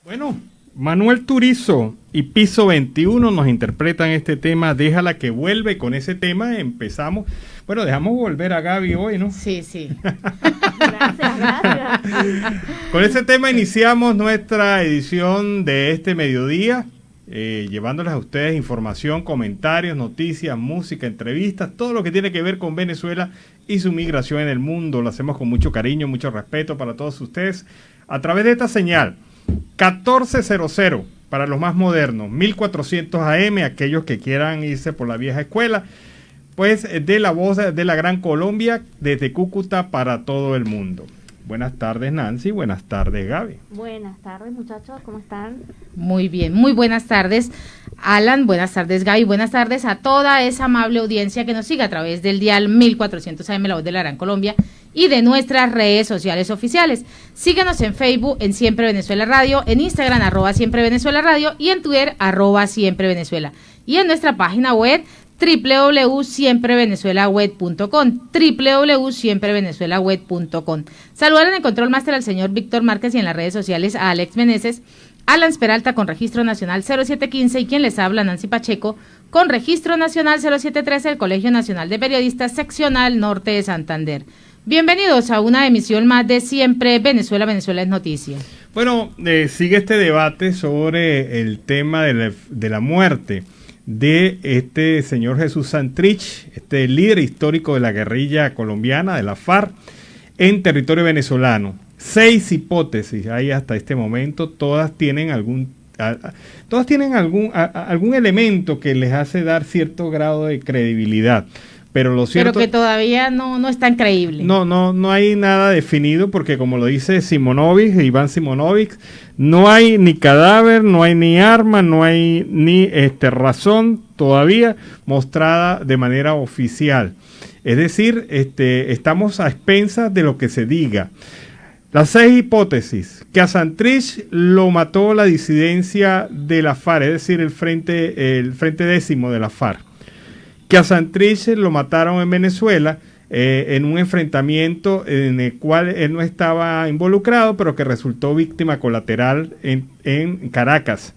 Bueno, Manuel Turizo y Piso 21 nos interpretan este tema, Déjala que vuelve. Con ese tema empezamos. Bueno, dejamos volver a Gaby hoy, ¿no? Sí, sí. Gracias. Con ese tema iniciamos nuestra edición de este mediodía, llevándoles a ustedes información, comentarios, noticias, música, entrevistas, todo lo que tiene que ver con Venezuela y su migración en el mundo. Lo hacemos con mucho cariño, mucho respeto para todos ustedes a través de esta señal 1400 para los más modernos, 1400 AM, aquellos que quieran irse por la vieja escuela, pues de la voz de la Gran Colombia, desde Cúcuta para todo el mundo. Buenas tardes, Nancy. Buenas tardes, Gaby. Buenas tardes, muchachos. ¿Cómo están? Muy bien, muy buenas tardes, Alan. Buenas tardes, Gaby. Buenas tardes a toda esa amable audiencia que nos sigue a través del dial 1400 AM, la voz de la Gran Colombia, y de nuestras redes sociales oficiales. Síguenos en Facebook, en Siempre Venezuela Radio, en Instagram, @Siempre Venezuela Radio, y en Twitter, @Siempre Venezuela. Y en nuestra página web, www.siemprevenezuelaweb.com, www.siemprevenezuelaweb.com. Saludan en el Control Master al señor Víctor Márquez y en las redes sociales a Alex Meneses, Alan Peralta con registro nacional 0715 y quien les habla, Nancy Pacheco, con registro nacional 0713 del Colegio Nacional de Periodistas Seccional Norte de Santander. Bienvenidos a una emisión más de Siempre Venezuela, Venezuela es Noticia. Bueno, sigue este debate sobre el tema de la muerte de este señor Jesús Santrich, este líder histórico de la guerrilla colombiana, de la FARC, en territorio venezolano. 6 hipótesis hay hasta este momento, todas tienen algún elemento que les hace dar cierto grado de credibilidad. Pero lo cierto, pero que todavía no es tan creíble. No hay nada definido porque, como lo dice Iván Simonovic, no hay ni cadáver, no hay ni arma, no hay ni razón todavía mostrada de manera oficial. Es decir, estamos a expensas de lo que se diga. Las 6 hipótesis: que a Santrich lo mató la disidencia de la FARC, es decir, el frente décimo de la FARC. Que a Santrich lo mataron en Venezuela en un enfrentamiento en el cual él no estaba involucrado, pero que resultó víctima colateral en Caracas.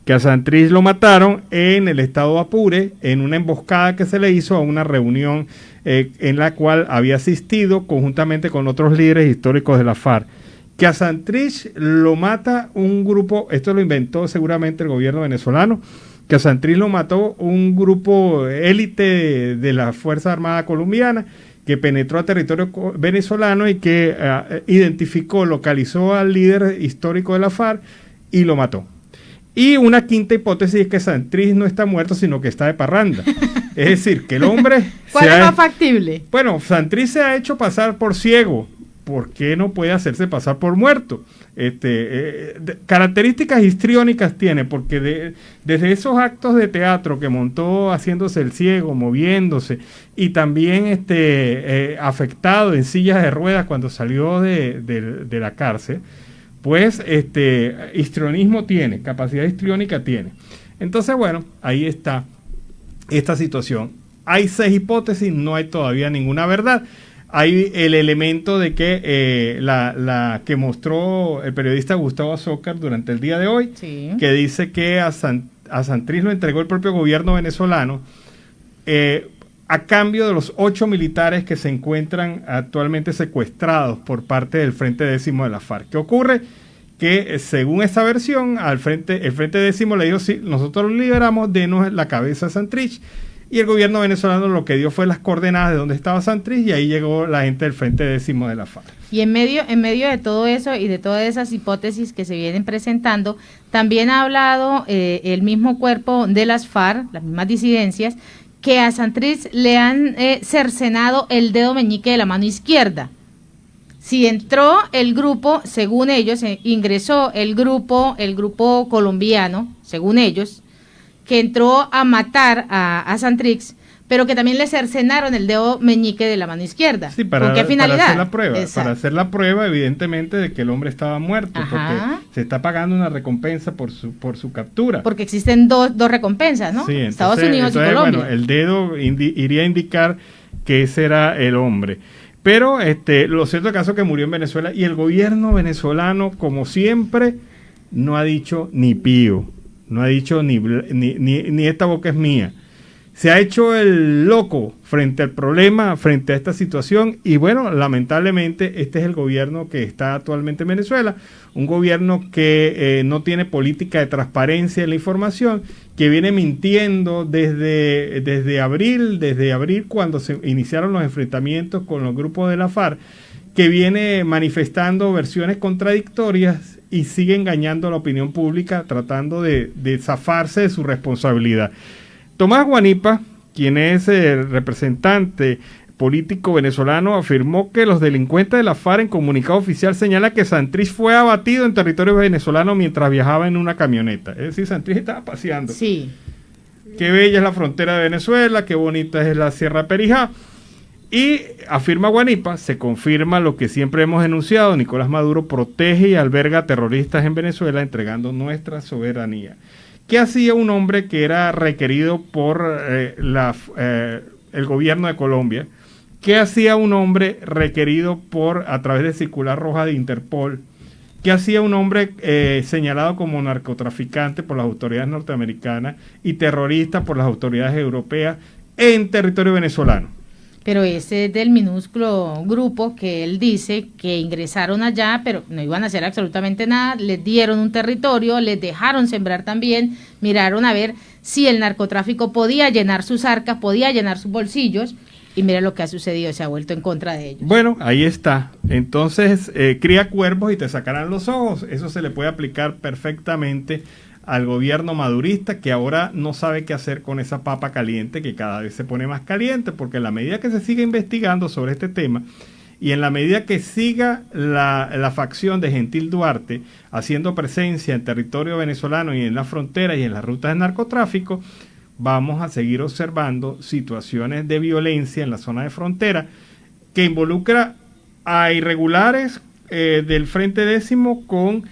Que a Santrich lo mataron en el estado Apure, en una emboscada que se le hizo a una reunión en la cual había asistido conjuntamente con otros líderes históricos de la FARC. Que a Santrich lo mata un grupo, esto lo inventó seguramente el gobierno venezolano, que a Santrich lo mató un grupo élite de la Fuerza Armada Colombiana que penetró a territorio venezolano y que identificó, localizó al líder histórico de la FARC y lo mató. Y una quinta hipótesis es que Santrich no está muerto, sino que está de parranda. Es decir, que el hombre... ¿Cuál es más factible? Bueno, Santrich se ha hecho pasar por ciego. ¿Por qué no puede hacerse pasar por muerto? Características histriónicas tiene, porque desde esos actos de teatro que montó haciéndose el ciego, moviéndose, y también afectado en sillas de ruedas cuando salió de la cárcel, pues histrionismo tiene, capacidad histriónica tiene. Entonces, bueno, ahí está esta situación. Hay 6 hipótesis, no hay todavía ninguna verdad. Hay el elemento de que la que mostró el periodista Gustavo Azócar durante el día de hoy, sí, que dice que a Santrich lo entregó el propio gobierno venezolano a cambio de los 8 militares que se encuentran actualmente secuestrados por parte del Frente Décimo de la FARC. ¿Qué ocurre? Que según esta versión, el Frente Décimo le dijo: sí, nosotros lo liberamos, denos la cabeza a Santrich. Y el gobierno venezolano lo que dio fue las coordenadas de dónde estaba Santrich, y ahí llegó la gente del Frente Décimo de la FARC. Y en medio de todo eso y de todas esas hipótesis que se vienen presentando, también ha hablado el mismo cuerpo de las FARC, las mismas disidencias, que a Santrich le han cercenado el dedo meñique de la mano izquierda. Si entró el grupo, según ellos, ingresó el grupo colombiano, según ellos, que entró a matar a Santrich, pero que también le cercenaron el dedo meñique de la mano izquierda. Sí, ¿con qué finalidad? Para hacer la prueba, evidentemente, de que el hombre estaba muerto. Ajá. Porque se está pagando una recompensa por su captura. Porque existen dos recompensas, ¿no? Sí, Estados Unidos y Colombia. Bueno, el dedo iría a indicar que ese era el hombre. Pero lo cierto caso es que murió en Venezuela, y el gobierno venezolano, como siempre, no ha dicho ni pío, no ha dicho ni esta boca es mía. Se ha hecho el loco frente al problema, frente a esta situación, y bueno, lamentablemente este es el gobierno que está actualmente en Venezuela, un gobierno que no tiene política de transparencia en la información, que viene mintiendo desde abril cuando se iniciaron los enfrentamientos con los grupos de la FARC, que viene manifestando versiones contradictorias y sigue engañando a la opinión pública, tratando de zafarse de su responsabilidad. Tomás Guanipa, quien es el representante político venezolano, afirmó que los delincuentes de la FARC en comunicado oficial señala que Santrich fue abatido en territorio venezolano mientras viajaba en una camioneta. Es decir, Santrich estaba paseando. Sí. Qué bella es la frontera de Venezuela, qué bonita es la Sierra Perijá. Y afirma Guanipa, se confirma lo que siempre hemos denunciado: Nicolás Maduro protege y alberga terroristas en Venezuela, entregando nuestra soberanía. ¿Qué hacía un hombre que era requerido por el gobierno de Colombia? ¿Qué hacía un hombre requerido a través de circular roja de Interpol? ¿Qué hacía un hombre señalado como narcotraficante por las autoridades norteamericanas y terrorista por las autoridades europeas en territorio venezolano? Pero ese es del minúsculo grupo que él dice que ingresaron allá, pero no iban a hacer absolutamente nada, les dieron un territorio, les dejaron sembrar también, miraron a ver si el narcotráfico podía llenar sus arcas, podía llenar sus bolsillos, y mira lo que ha sucedido, se ha vuelto en contra de ellos. Bueno, ahí está. Entonces, cría cuervos y te sacarán los ojos. Eso se le puede aplicar perfectamente al gobierno madurista, que ahora no sabe qué hacer con esa papa caliente que cada vez se pone más caliente, porque en la medida que se siga investigando sobre este tema y en la medida que siga la facción de Gentil Duarte haciendo presencia en territorio venezolano y en la frontera y en las rutas de narcotráfico, vamos a seguir observando situaciones de violencia en la zona de frontera que involucra a irregulares del Frente Décimo con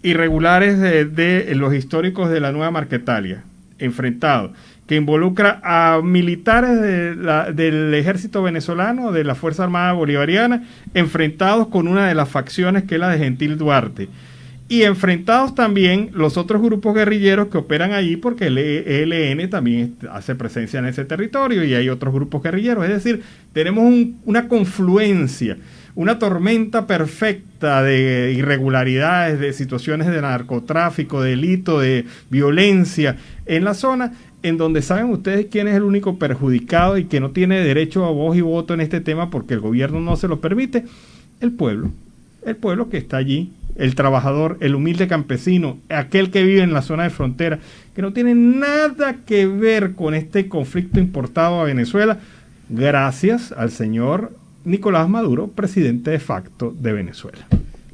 irregulares de los históricos de la Nueva Marquetalia, enfrentados, que involucra a militares del ejército venezolano, de la Fuerza Armada Bolivariana, enfrentados con una de las facciones que es la de Gentil Duarte, y enfrentados también los otros grupos guerrilleros que operan allí, porque el ELN también hace presencia en ese territorio y hay otros grupos guerrilleros. Es decir, tenemos una confluencia, una tormenta perfecta de irregularidades, de situaciones de narcotráfico, de delito, de violencia en la zona, en donde saben ustedes quién es el único perjudicado y que no tiene derecho a voz y voto en este tema porque el gobierno no se lo permite: el pueblo que está allí, el trabajador, el humilde campesino, aquel que vive en la zona de frontera, que no tiene nada que ver con este conflicto importado a Venezuela, gracias al señor Nicolás Maduro, presidente de facto de Venezuela.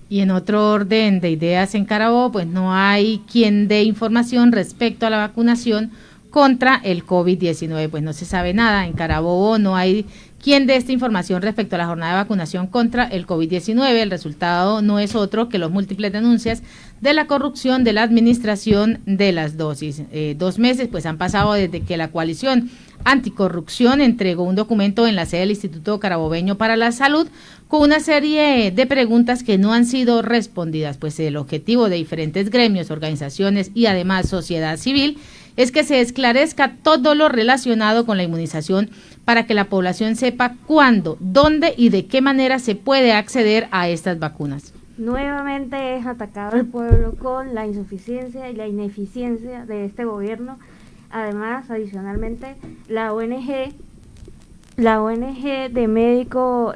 Y en otro orden de ideas en Carabobo, pues no hay quien dé información respecto a la vacunación contra el COVID-19, pues no se sabe nada. En Carabobo no hay quien dé esta información respecto a la jornada de vacunación contra el COVID-19. El resultado no es otro que los múltiples denuncias de la corrupción de la administración de las dosis. 2 meses pues han pasado desde que la coalición anticorrupción entregó un documento en la sede del Instituto Carabobeño para la Salud con una serie de preguntas que no han sido respondidas, pues el objetivo de diferentes gremios, organizaciones y además sociedad civil es que se esclarezca todo lo relacionado con la inmunización para que la población sepa cuándo, dónde y de qué manera se puede acceder a estas vacunas. Nuevamente es atacado el pueblo con la insuficiencia y la ineficiencia de este gobierno. Además, adicionalmente, la ONG de Médicos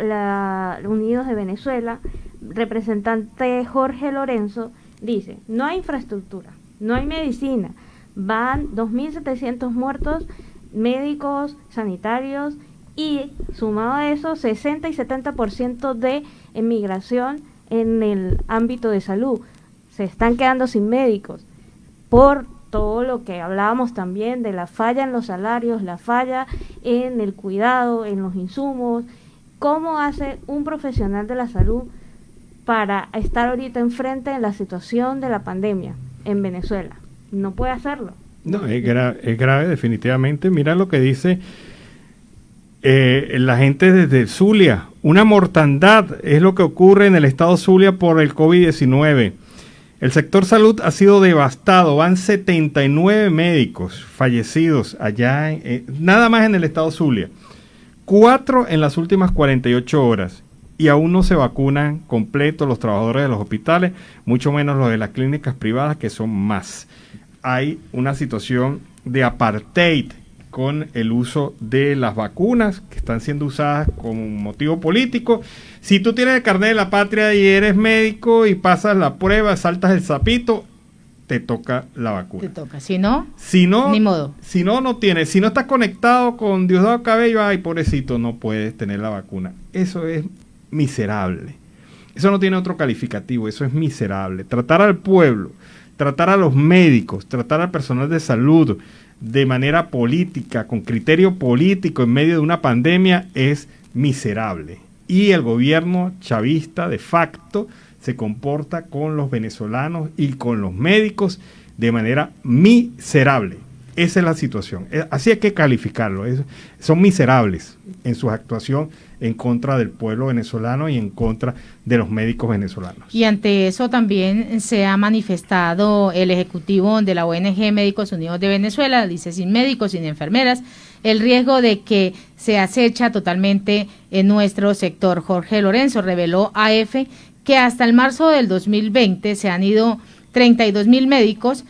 Unidos de Venezuela, representante Jorge Lorenzo, dice: no hay infraestructura, no hay medicina, van 2.700 muertos, médicos, sanitarios, y sumado a eso 60 y 70% de emigración en el ámbito de salud. Se están quedando sin médicos por todo lo que hablábamos también de la falla en los salarios, la falla en el cuidado, en los insumos. ¿Cómo hace un profesional de la salud para estar ahorita enfrente de la situación de la pandemia en Venezuela? No puede hacerlo. No, es grave definitivamente. Mira lo que dice la gente desde Zulia. Una mortandad es lo que ocurre en el estado Zulia por el COVID-19. El sector salud ha sido devastado, van 79 médicos fallecidos allá, nada más en el estado Zulia, 4 en las últimas 48 horas, y aún no se vacunan completo los trabajadores de los hospitales, mucho menos los de las clínicas privadas, que son más. Hay una situación de apartheid con el uso de las vacunas que están siendo usadas como motivo político. Si tú tienes el carnet de la patria y eres médico y pasas la prueba, saltas el sapito, te toca la vacuna. Te toca, si no, ni modo. Si no tienes, si no estás conectado con Diosdado Cabello, ay, pobrecito, no puedes tener la vacuna. Eso es miserable. Eso no tiene otro calificativo, eso es miserable. Tratar al pueblo, tratar a los médicos, tratar al personal de salud de manera política, con criterio político en medio de una pandemia es miserable. Y el gobierno chavista de facto se comporta con los venezolanos y con los médicos de manera miserable. Esa es la situación. Así hay que calificarlo. Son miserables en su actuación en contra del pueblo venezolano y en contra de los médicos venezolanos. Y ante eso también se ha manifestado el ejecutivo de la ONG Médicos Unidos de Venezuela, dice: sin médicos, sin enfermeras, el riesgo de que se acecha totalmente en nuestro sector. Jorge Lorenzo reveló a EFE que hasta el marzo del 2020 se han ido 32.000 médicos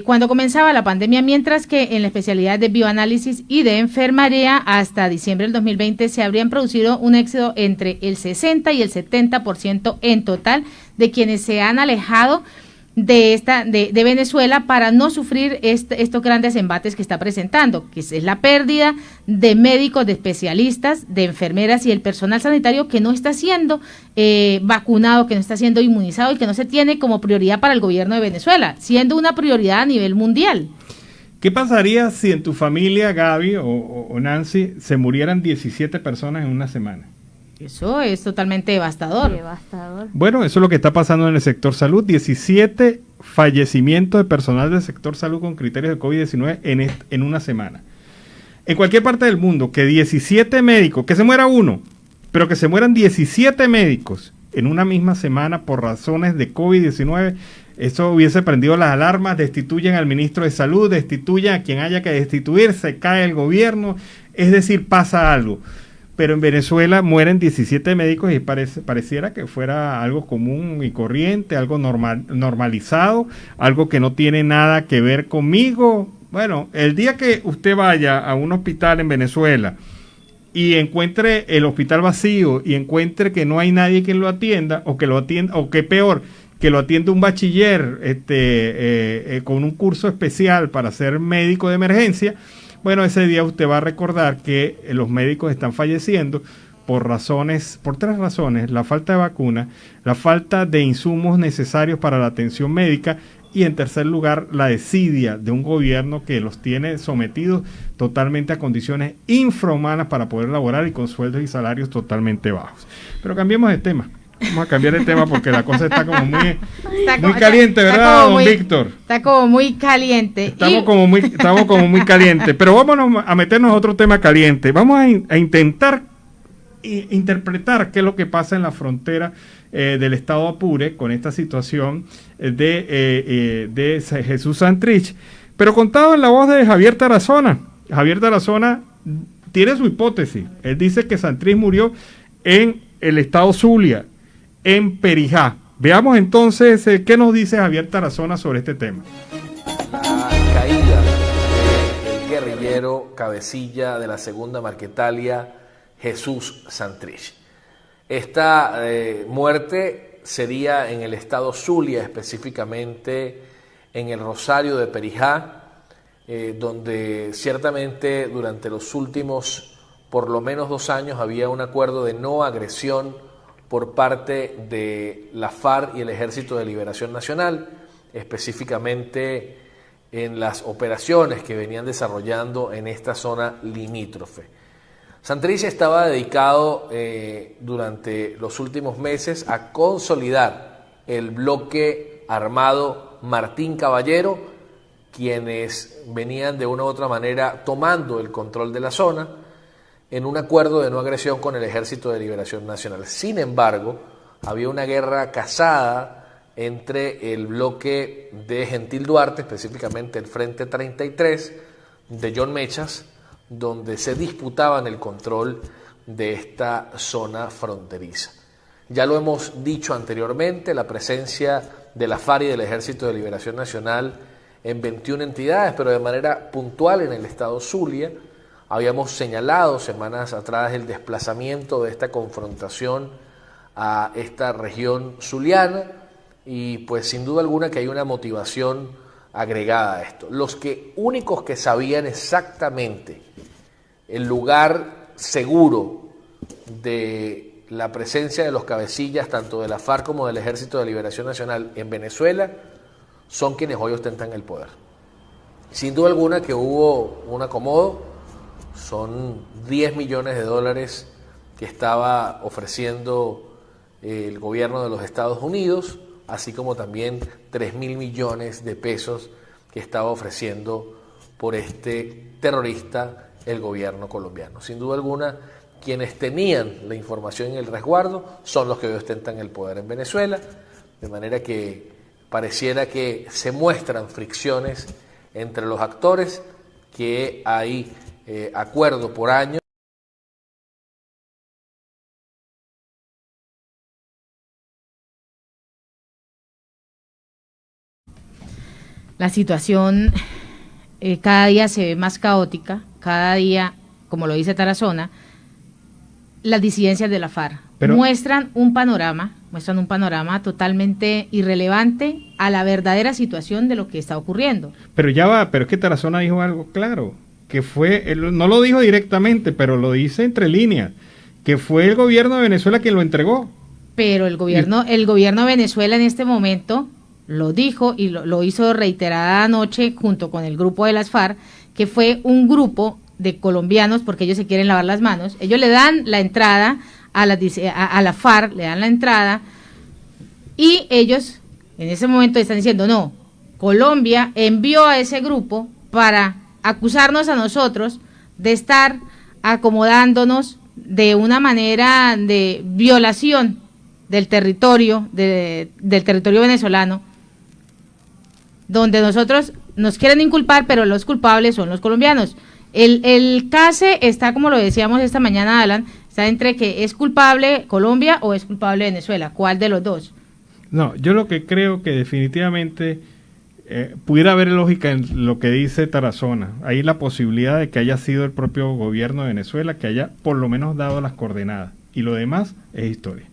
cuando comenzaba la pandemia, mientras que en la especialidad de bioanálisis y de enfermería hasta diciembre del 2020 se habrían producido un éxodo entre el 60 y el 70% en total de quienes se han alejado de Venezuela para no sufrir estos grandes embates que está presentando, que es la pérdida de médicos, de especialistas, de enfermeras y el personal sanitario que no está siendo vacunado, que no está siendo inmunizado y que no se tiene como prioridad para el gobierno de Venezuela, siendo una prioridad a nivel mundial. ¿Qué pasaría si en tu familia, Gaby o Nancy, se murieran 17 personas en una semana? Eso es totalmente devastador. Bueno, eso es lo que está pasando en el sector salud. 17 fallecimientos de personal del sector salud con criterios de COVID-19 en una semana. En cualquier parte del mundo, que 17 médicos, que se muera uno, pero que se mueran 17 médicos en una misma semana por razones de COVID-19, eso hubiese prendido las alarmas. Destituyen al ministro de salud, destituyen a quien haya que destituir, se cae el gobierno, es decir, pasa algo. Pero en Venezuela mueren 17 médicos y pareciera que fuera algo común y corriente, algo normalizado, algo que no tiene nada que ver conmigo. Bueno, el día que usted vaya a un hospital en Venezuela y encuentre el hospital vacío y encuentre que no hay nadie que lo atienda, o que peor, que lo atiende un bachiller con un curso especial para ser médico de emergencia, bueno, ese día usted va a recordar que los médicos están falleciendo por tres razones: la falta de vacuna, la falta de insumos necesarios para la atención médica y, en tercer lugar, la desidia de un gobierno que los tiene sometidos totalmente a condiciones infrahumanas para poder laborar y con sueldos y salarios totalmente bajos. Pero cambiemos de tema. Vamos a cambiar de tema porque la cosa está como muy caliente, ¿verdad, don Víctor? Está como muy caliente. Estamos como muy caliente, pero vámonos a meternos a otro tema caliente. Vamos a intentar interpretar qué es lo que pasa en la frontera del estado Apure con esta situación de Jesús Santrich, pero contado en la voz de Javier Tarazona. Javier Tarazona tiene su hipótesis. Él dice que Santrich murió en el estado Zulia, en Perijá. Veamos entonces qué nos dice Javier Tarazona sobre este tema. La caída del guerrillero cabecilla de la segunda Marquetalia, Jesús Santrich. Esta muerte sería en el estado Zulia, específicamente en el Rosario de Perijá, donde ciertamente durante los últimos por lo menos 2 años había un acuerdo de no agresión por parte de la FARC y el Ejército de Liberación Nacional, específicamente en las operaciones que venían desarrollando en esta zona limítrofe. Santrich estaba dedicado durante los últimos meses a consolidar el bloque armado Martín Caballero, quienes venían de una u otra manera tomando el control de la zona en un acuerdo de no agresión con el Ejército de Liberación Nacional. Sin embargo, había una guerra casada entre el bloque de Gentil Duarte, específicamente el Frente 33 de John Mechas, donde se disputaban el control de esta zona fronteriza. Ya lo hemos dicho anteriormente, la presencia de la FARC y del Ejército de Liberación Nacional en 21 entidades, pero de manera puntual en el estado Zulia. Habíamos señalado semanas atrás el desplazamiento de esta confrontación a esta región zuliana y pues sin duda alguna que hay una motivación agregada a esto. Los únicos que sabían exactamente el lugar seguro de la presencia de los cabecillas tanto de la FARC como del Ejército de Liberación Nacional en Venezuela son quienes hoy ostentan el poder. Sin duda alguna que hubo un acomodo, son 10 millones de dólares que estaba ofreciendo el gobierno de los Estados Unidos, así como también 3.000 millones de pesos que estaba ofreciendo por este terrorista el gobierno colombiano. Sin duda alguna, quienes tenían la información y el resguardo son los que hoy ostentan el poder en Venezuela, de manera que pareciera que se muestran fricciones entre los actores, que hay acuerdo por año. La situación cada día se ve más caótica, cada día, como lo dice Tarazona, las disidencias de la FARC muestran un panorama totalmente irrelevante a la verdadera situación de lo que está ocurriendo. Pero ya va, pero es que Tarazona dijo algo claro, que fue, él no lo dijo directamente, pero lo dice entre líneas, que fue el gobierno de Venezuela quien lo entregó. Pero el gobierno de Venezuela en este momento lo dijo y lo hizo reiterada anoche junto con el grupo de las FARC, que fue un grupo de colombianos, porque ellos se quieren lavar las manos. Ellos le dan la entrada a la FARC, le dan la entrada, y ellos en ese momento están diciendo, no, Colombia envió a ese grupo para acusarnos a nosotros de estar acomodándonos de una manera de violación del territorio, del territorio venezolano, donde nosotros nos quieren inculpar, pero los culpables son los colombianos. El CASE está, como lo decíamos esta mañana, Alan, está entre que es culpable Colombia o es culpable Venezuela. ¿Cuál de los dos? No, yo lo que creo que definitivamente pudiera haber lógica en lo que dice Tarazona. Hay la posibilidad de que haya sido el propio gobierno de Venezuela que haya por lo menos dado las coordenadas. Y lo demás es historia.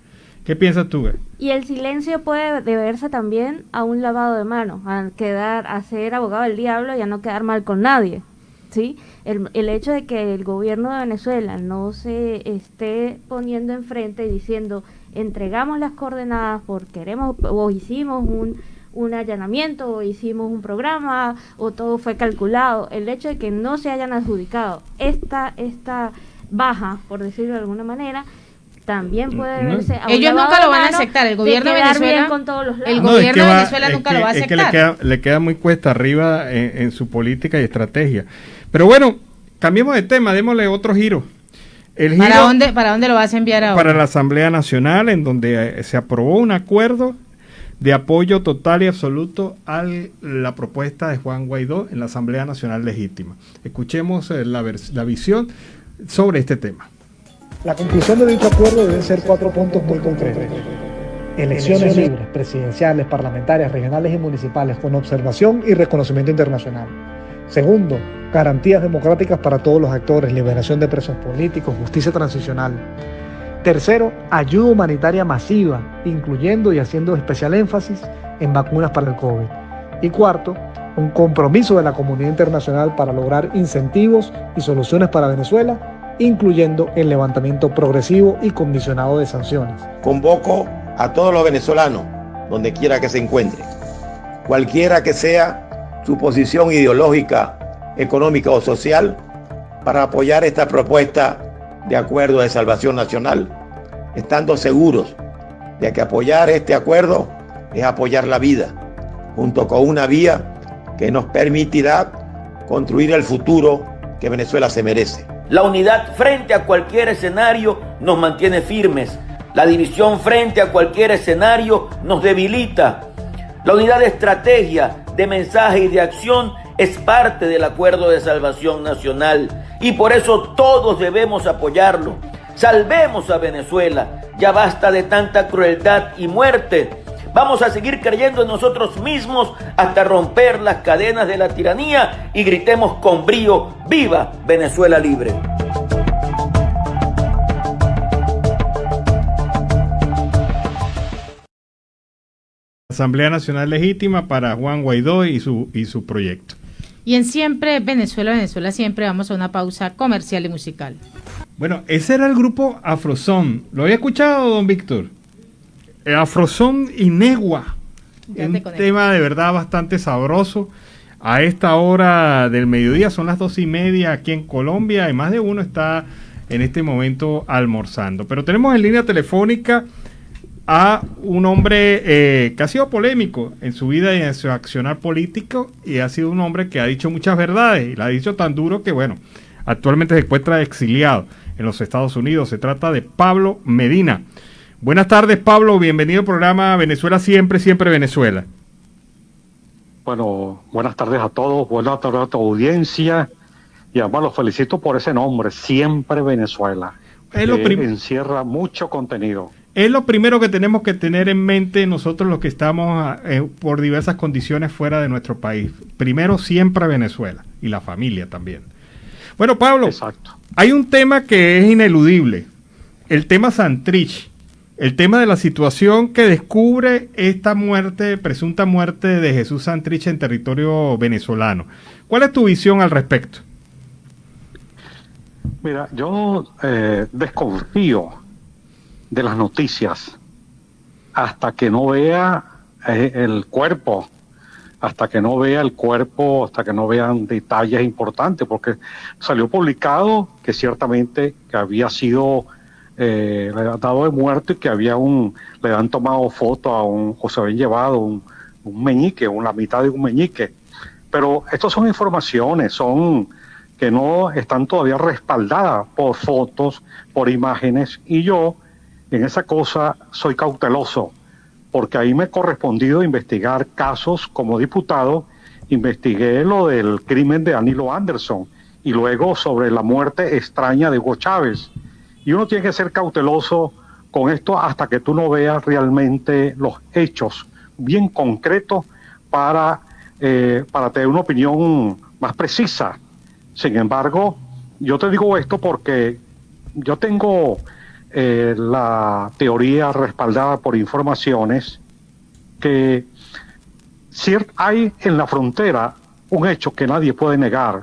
¿Qué piensas tú, Gay? Y el silencio puede deberse también a un lavado de manos, a ser abogado del diablo y a no quedar mal con nadie, ¿sí? El hecho de que el gobierno de Venezuela no se esté poniendo enfrente y diciendo entregamos las coordenadas porque queremos o hicimos un allanamiento o hicimos un programa o todo fue calculado, el hecho de que no se hayan adjudicado esta baja, por decirlo de alguna manera, también puede verse a ellos nunca lo van a aceptar, el gobierno de Venezuela con todos los lados. El gobierno de Venezuela nunca lo va a aceptar. Es que le queda muy cuesta arriba en su política y estrategia. Pero bueno, cambiemos de tema, démosle otro giro. El giro ¿Para dónde lo vas a enviar ahora? Para la Asamblea Nacional, en donde se aprobó un acuerdo de apoyo total y absoluto a la propuesta de Juan Guaidó en la Asamblea Nacional Legítima. Escuchemos la visión sobre este tema. La conclusión de dicho acuerdo deben ser 4 puntos muy concretos. Elecciones libres, presidenciales, parlamentarias, regionales y municipales, con observación y reconocimiento internacional. Segundo, garantías democráticas para todos los actores, liberación de presos políticos, justicia transicional. Tercero, ayuda humanitaria masiva, incluyendo y haciendo especial énfasis en vacunas para el COVID. Y cuarto, un compromiso de la comunidad internacional para lograr incentivos y soluciones para Venezuela, incluyendo el levantamiento progresivo y condicionado de sanciones. Convoco a todos los venezolanos, donde quiera que se encuentren, cualquiera que sea su posición ideológica, económica o social, para apoyar esta propuesta de acuerdo de salvación nacional, estando seguros de que apoyar este acuerdo es apoyar la vida, junto con una vía que nos permitirá construir el futuro que Venezuela se merece. La unidad frente a cualquier escenario nos mantiene firmes. La división frente a cualquier escenario nos debilita. La unidad de estrategia, de mensaje y de acción es parte del Acuerdo de Salvación Nacional y por eso todos debemos apoyarlo. Salvemos a Venezuela, ya basta de tanta crueldad y muerte. Vamos a seguir creyendo en nosotros mismos hasta romper las cadenas de la tiranía y gritemos con brío: ¡Viva Venezuela libre! Asamblea Nacional Legítima para Juan Guaidó y su proyecto. Y en Siempre Venezuela, Venezuela Siempre, vamos a una pausa comercial y musical. Bueno, ese era el grupo Afroson. ¿Lo había escuchado, don Víctor? Afroson y Negua. Un tema de verdad bastante sabroso. A esta hora del mediodía, son las 2:30 aquí en Colombia, y más de uno está en este momento almorzando. Pero tenemos en línea telefónica a un hombre que ha sido polémico en su vida y en su accionar político, y ha sido un hombre que ha dicho muchas verdades, y la ha dicho tan duro que, bueno, actualmente se encuentra exiliado en los Estados Unidos. Se trata de Pablo Medina. Buenas tardes, Pablo, bienvenido al programa Venezuela Siempre, Siempre Venezuela. Bueno, buenas tardes a todos, buenas tardes a tu audiencia, y además los felicito por ese nombre, Siempre Venezuela, que encierra mucho contenido. Es lo primero que tenemos que tener en mente nosotros los que estamos por diversas condiciones fuera de nuestro país. Primero, siempre Venezuela, y la familia también. Bueno, Pablo, exacto. Hay un tema que es ineludible, el tema Santrich, el tema de la situación que descubre esta muerte, presunta muerte de Jesús Santrich en territorio venezolano. ¿Cuál es tu visión al respecto? Mira, yo desconfío de las noticias hasta que no vea el cuerpo, hasta que no vean detalles importantes, porque salió publicado que ciertamente que había sido dado de muerte y que le habían tomado foto o se habían llevado un meñique, la mitad de un meñique, pero estas son informaciones, que no están todavía respaldadas por fotos, por imágenes, y yo en esa cosa soy cauteloso, porque ahí me ha correspondido investigar casos como diputado. Investigué lo del crimen de Danilo Anderson y luego sobre la muerte extraña de Hugo Chávez. Y uno tiene que ser cauteloso con esto hasta que tú no veas realmente los hechos bien concretos para tener una opinión más precisa. Sin embargo, yo te digo esto porque yo tengo la teoría respaldada por informaciones que hay en la frontera un hecho que nadie puede negar,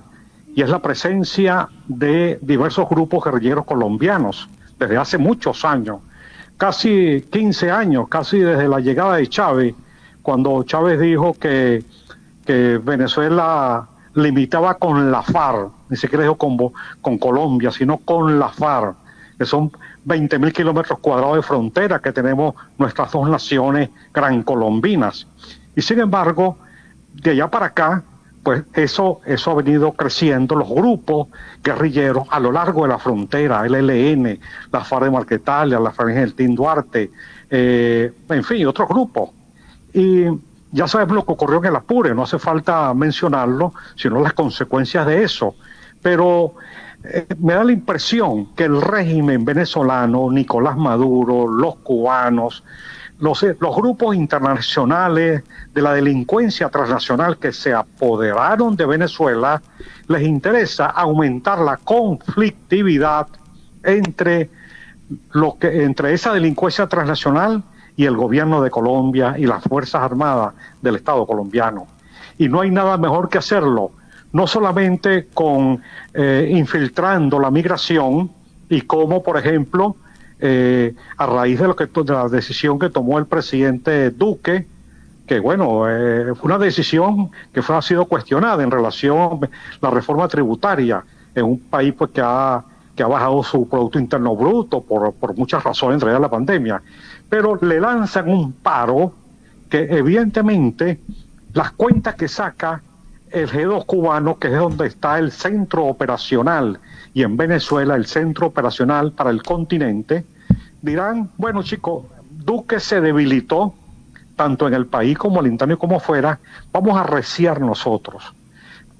y es la presencia de diversos grupos guerrilleros colombianos desde hace muchos años, casi 15 años, casi desde la llegada de Chávez, cuando Chávez dijo que Venezuela limitaba con la FARC, ni siquiera dijo con Colombia, sino con la FARC, que son 20.000 kilómetros cuadrados de frontera que tenemos nuestras dos naciones gran colombinas. Y sin embargo, de allá para acá, pues eso ha venido creciendo, los grupos guerrilleros a lo largo de la frontera, el ELN, la FARC de Marquetalia, la FARC del Team Duarte, en fin, otros grupos. Y ya sabemos lo que ocurrió en el Apure, no hace falta mencionarlo, sino las consecuencias de eso. Pero me da la impresión que el régimen venezolano, Nicolás Maduro, los cubanos, los grupos internacionales de la delincuencia transnacional que se apoderaron de Venezuela, les interesa aumentar la conflictividad entre esa delincuencia transnacional y el gobierno de Colombia y las Fuerzas Armadas del Estado colombiano. Y no hay nada mejor que hacerlo, no solamente con infiltrando la migración, y como, por ejemplo, a raíz de la decisión que tomó el presidente Duque, que bueno, fue una decisión que ha sido cuestionada en relación a la reforma tributaria en un país pues que ha bajado su Producto Interno Bruto por muchas razones, entre ellas la pandemia, pero le lanzan un paro que evidentemente las cuentas que saca el G2 cubano, que es donde está el centro operacional, y en Venezuela el centro operacional para el continente, dirán, bueno chicos, Duque se debilitó, tanto en el país como al interno y como fuera, vamos a arreciar nosotros.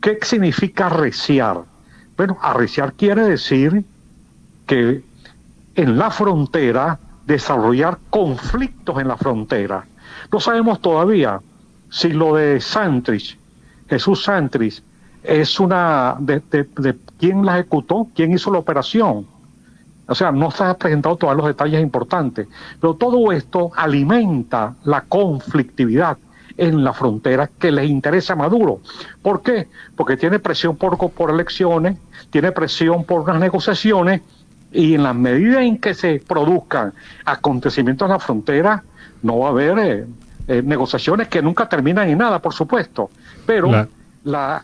¿Qué significa arreciar? Bueno, arreciar quiere decir que en la frontera desarrollar conflictos en la frontera. No sabemos todavía si lo de Santrich, Jesús Santrich, es una de quién la ejecutó, quién hizo la operación. O sea, no se han presentado todos los detalles importantes, pero todo esto alimenta la conflictividad en la frontera que les interesa a Maduro. ¿Por qué? Porque tiene presión por elecciones, tiene presión por unas negociaciones, y en la medida en que se produzcan acontecimientos en la frontera, no va a haber negociaciones que nunca terminan en nada, por supuesto, pero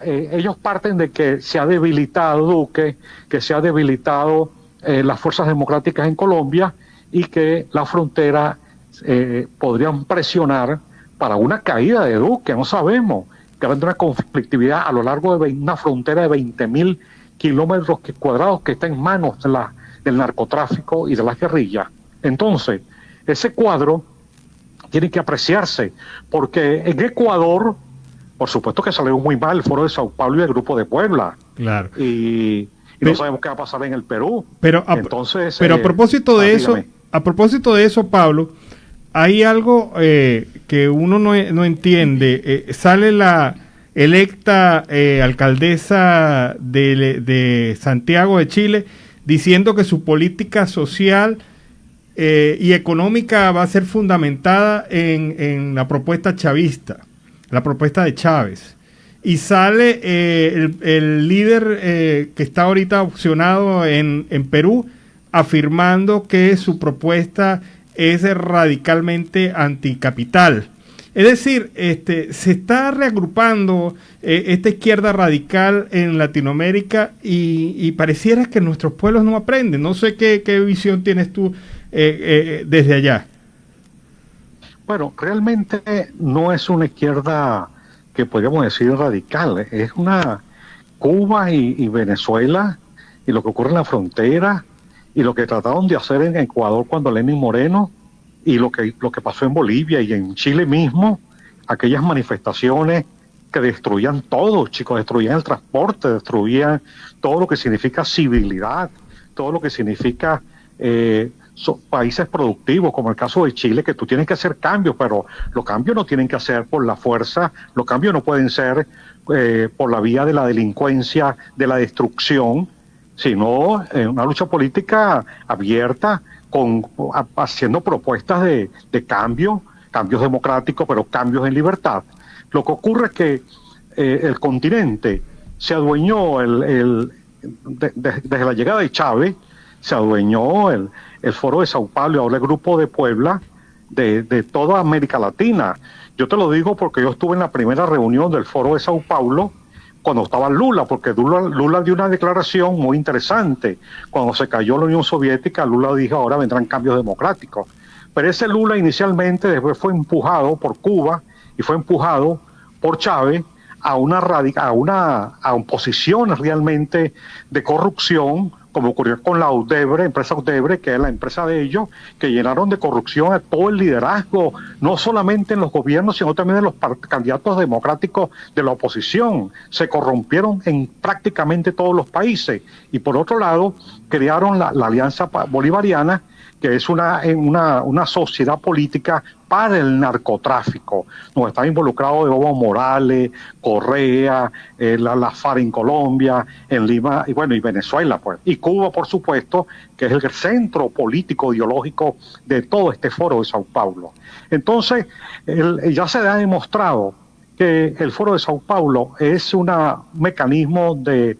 ellos parten de que se ha debilitado Duque, que se ha debilitado las fuerzas democráticas en Colombia, y que la frontera podrían presionar para una caída de Duque, no sabemos, que habrá una conflictividad a lo largo de una frontera de 20.000 kilómetros cuadrados que está en manos del narcotráfico y de las guerrillas. Entonces, ese cuadro tiene que apreciarse, porque en Ecuador, por supuesto que salió muy mal el Foro de Sao Paulo y el Grupo de Puebla. Claro. Y no sabemos qué va a pasar en el Perú. Pero a propósito de eso, Pablo, hay algo que uno no entiende. Sale la electa alcaldesa de Santiago de Chile diciendo que su política social y económica va a ser fundamentada en la propuesta chavista, la propuesta de Chávez. Y sale el líder que está ahorita opcionado en Perú afirmando que su propuesta es radicalmente anticapital. Es decir, se está reagrupando esta izquierda radical en Latinoamérica y pareciera que nuestros pueblos no aprenden. No sé qué visión tienes tú desde allá. Bueno, realmente no es una izquierda que podríamos decir radical, es una Cuba y Venezuela, y lo que ocurre en la frontera, y lo que trataron de hacer en Ecuador cuando Lenín Moreno, y lo que pasó en Bolivia y en Chile mismo, aquellas manifestaciones que destruían todo, chicos, destruían el transporte, destruían todo lo que significa civilidad, todo lo que significa países productivos, como el caso de Chile, que tú tienes que hacer cambios, pero los cambios no tienen que hacer por la fuerza, los cambios no pueden ser por la vía de la delincuencia, de la destrucción, sino una lucha política abierta, haciendo propuestas de cambios democráticos, pero cambios en libertad. Lo que ocurre es que el continente se adueñó, desde la llegada de Chávez, se adueñó el Foro de Sao Paulo y ahora el Grupo de Puebla de toda América Latina. Yo te lo digo porque yo estuve en la primera reunión del Foro de Sao Paulo cuando estaba Lula, porque Lula dio una declaración muy interesante. Cuando se cayó la Unión Soviética, Lula dijo, ahora vendrán cambios democráticos. Pero ese Lula inicialmente después fue empujado por Cuba y fue empujado por Chávez a posiciones realmente de corrupción, como ocurrió con la empresa Odebrecht, que es la empresa de ellos, que llenaron de corrupción a todo el liderazgo, no solamente en los gobiernos, sino también en los candidatos democráticos de la oposición. Se corrompieron en prácticamente todos los países. Y por otro lado, crearon la Alianza Bolivariana, que es una sociedad política para el narcotráfico, donde están involucrados Evo Morales, Correa, la FARC en Colombia, en Lima, y Venezuela, pues, y Cuba, por supuesto, que es el centro político ideológico de todo este Foro de Sao Paulo. Entonces, ya se ha demostrado que el Foro de Sao Paulo es un mecanismo del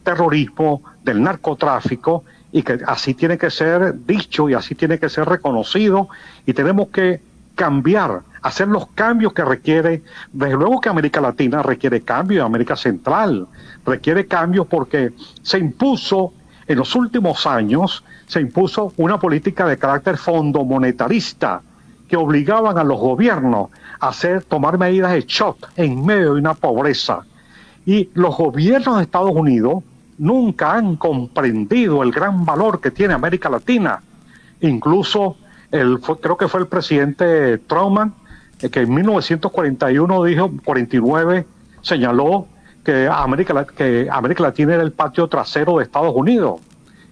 terrorismo, del narcotráfico, y que así tiene que ser dicho y así tiene que ser reconocido, y tenemos que cambiar, hacer los cambios que requiere. Desde luego que América Latina requiere cambios, América Central requiere cambios, porque se impuso en los últimos años, una política de carácter fondomonetarista que obligaban a los gobiernos a tomar medidas de shock en medio de una pobreza. Y los gobiernos de Estados Unidos nunca han comprendido el gran valor que tiene América Latina. Incluso creo que fue el presidente Truman que en 1949 señaló que América Latina era el patio trasero de Estados Unidos.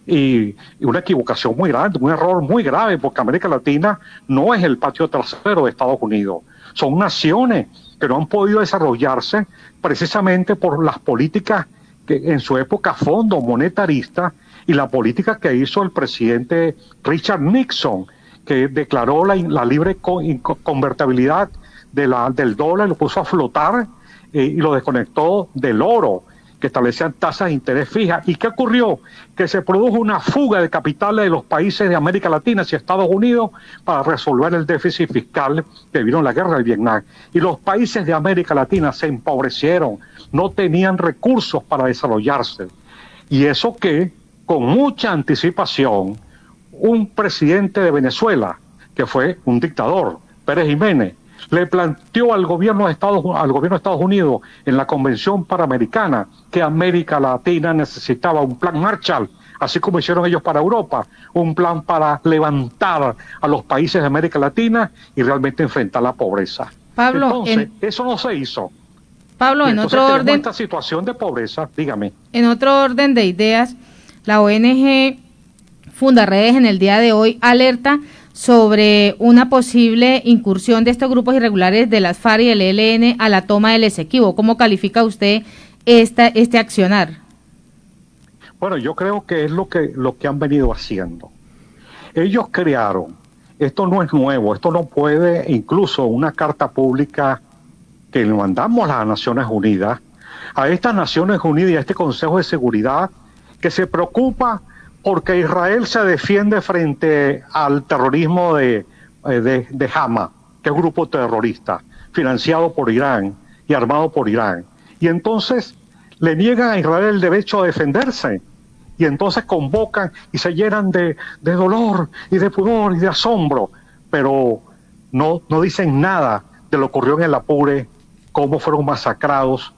Y una equivocación muy grande, un error muy grave, porque América Latina no es el patio trasero de Estados Unidos. Son naciones que no han podido desarrollarse precisamente por las políticas que en su época fondo monetarista y la política que hizo el presidente Richard Nixon, que declaró la libre convertibilidad del dólar, lo puso a flotar y lo desconectó del oro, que establecían tasas de interés fijas. ¿Y qué ocurrió? Que se produjo una fuga de capitales de los países de América Latina hacia Estados Unidos para resolver el déficit fiscal que vino en la guerra del Vietnam. Y los países de América Latina se empobrecieron, no tenían recursos para desarrollarse. Y eso que, con mucha anticipación, un presidente de Venezuela, que fue un dictador, Pérez Jiménez, le planteó al gobierno de Estados Unidos en la Convención Panamericana que América Latina necesitaba un plan Marshall, así como hicieron ellos para Europa, un plan para levantar a los países de América Latina y realmente enfrentar la pobreza. Pablo, entonces, eso no se hizo. Pablo, en otro orden, esta situación de pobreza, dígame. En otro orden de ideas, la ONG Fundaredes en el día de hoy alerta sobre una posible incursión de estos grupos irregulares de las FARC y el ELN a la toma del Esequibo. ¿Cómo califica usted este accionar? Bueno, yo creo que es lo que han venido haciendo. Ellos crearon, esto no es nuevo, esto no puede, incluso una carta pública que le mandamos a las Naciones Unidas, a estas Naciones Unidas y a este Consejo de Seguridad, que se preocupa porque Israel se defiende frente al terrorismo de Hamas, que es un grupo terrorista, financiado por Irán y armado por Irán. Y entonces le niegan a Israel el derecho a defenderse. Y entonces convocan y se llenan de dolor y de pudor y de asombro. Pero no dicen nada de lo que ocurrió en el Apure, cómo fueron masacrados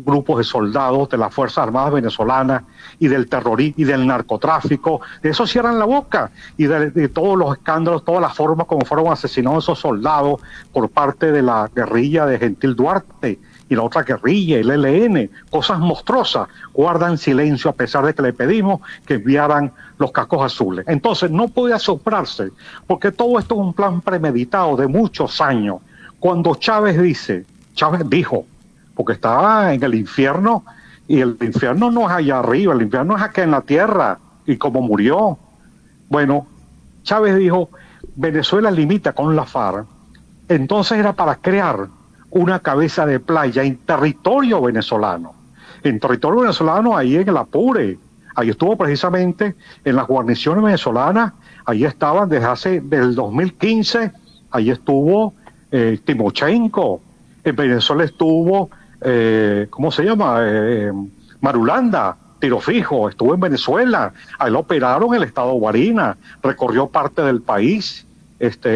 grupos de soldados de las Fuerzas Armadas venezolanas y del terrorismo y del narcotráfico. De eso cierran la boca y de todos los escándalos, todas las formas como fueron asesinados esos soldados por parte de la guerrilla de Gentil Duarte y la otra guerrilla, el ELN, cosas monstruosas. Guardan silencio a pesar de que le pedimos que enviaran los cascos azules. Entonces no puede asombrarse, porque todo esto es un plan premeditado de muchos años. Cuando Chávez dijo, porque estaba en el infierno, y el infierno no es allá arriba, el infierno es acá en la tierra, y como murió. Bueno, Chávez dijo, Venezuela limita con la FARC, entonces era para crear una cabeza de playa en territorio venezolano. En territorio venezolano, ahí en el Apure, ahí estuvo precisamente en las guarniciones venezolanas, ahí estaban desde del 2015, ahí estuvo Timochenko, en Venezuela estuvo ¿cómo se llama? Marulanda, tiro fijo, estuvo en Venezuela, ahí lo operaron el estado Guarina, recorrió parte del país,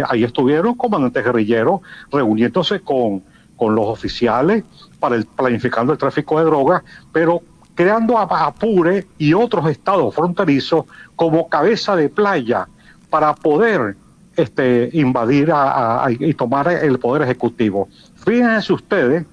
ahí estuvieron comandantes guerrilleros reuniéndose con los oficiales planificando el tráfico de drogas, pero creando a Apure y otros estados fronterizos como cabeza de playa para poder invadir y tomar el poder ejecutivo. Fíjense ustedes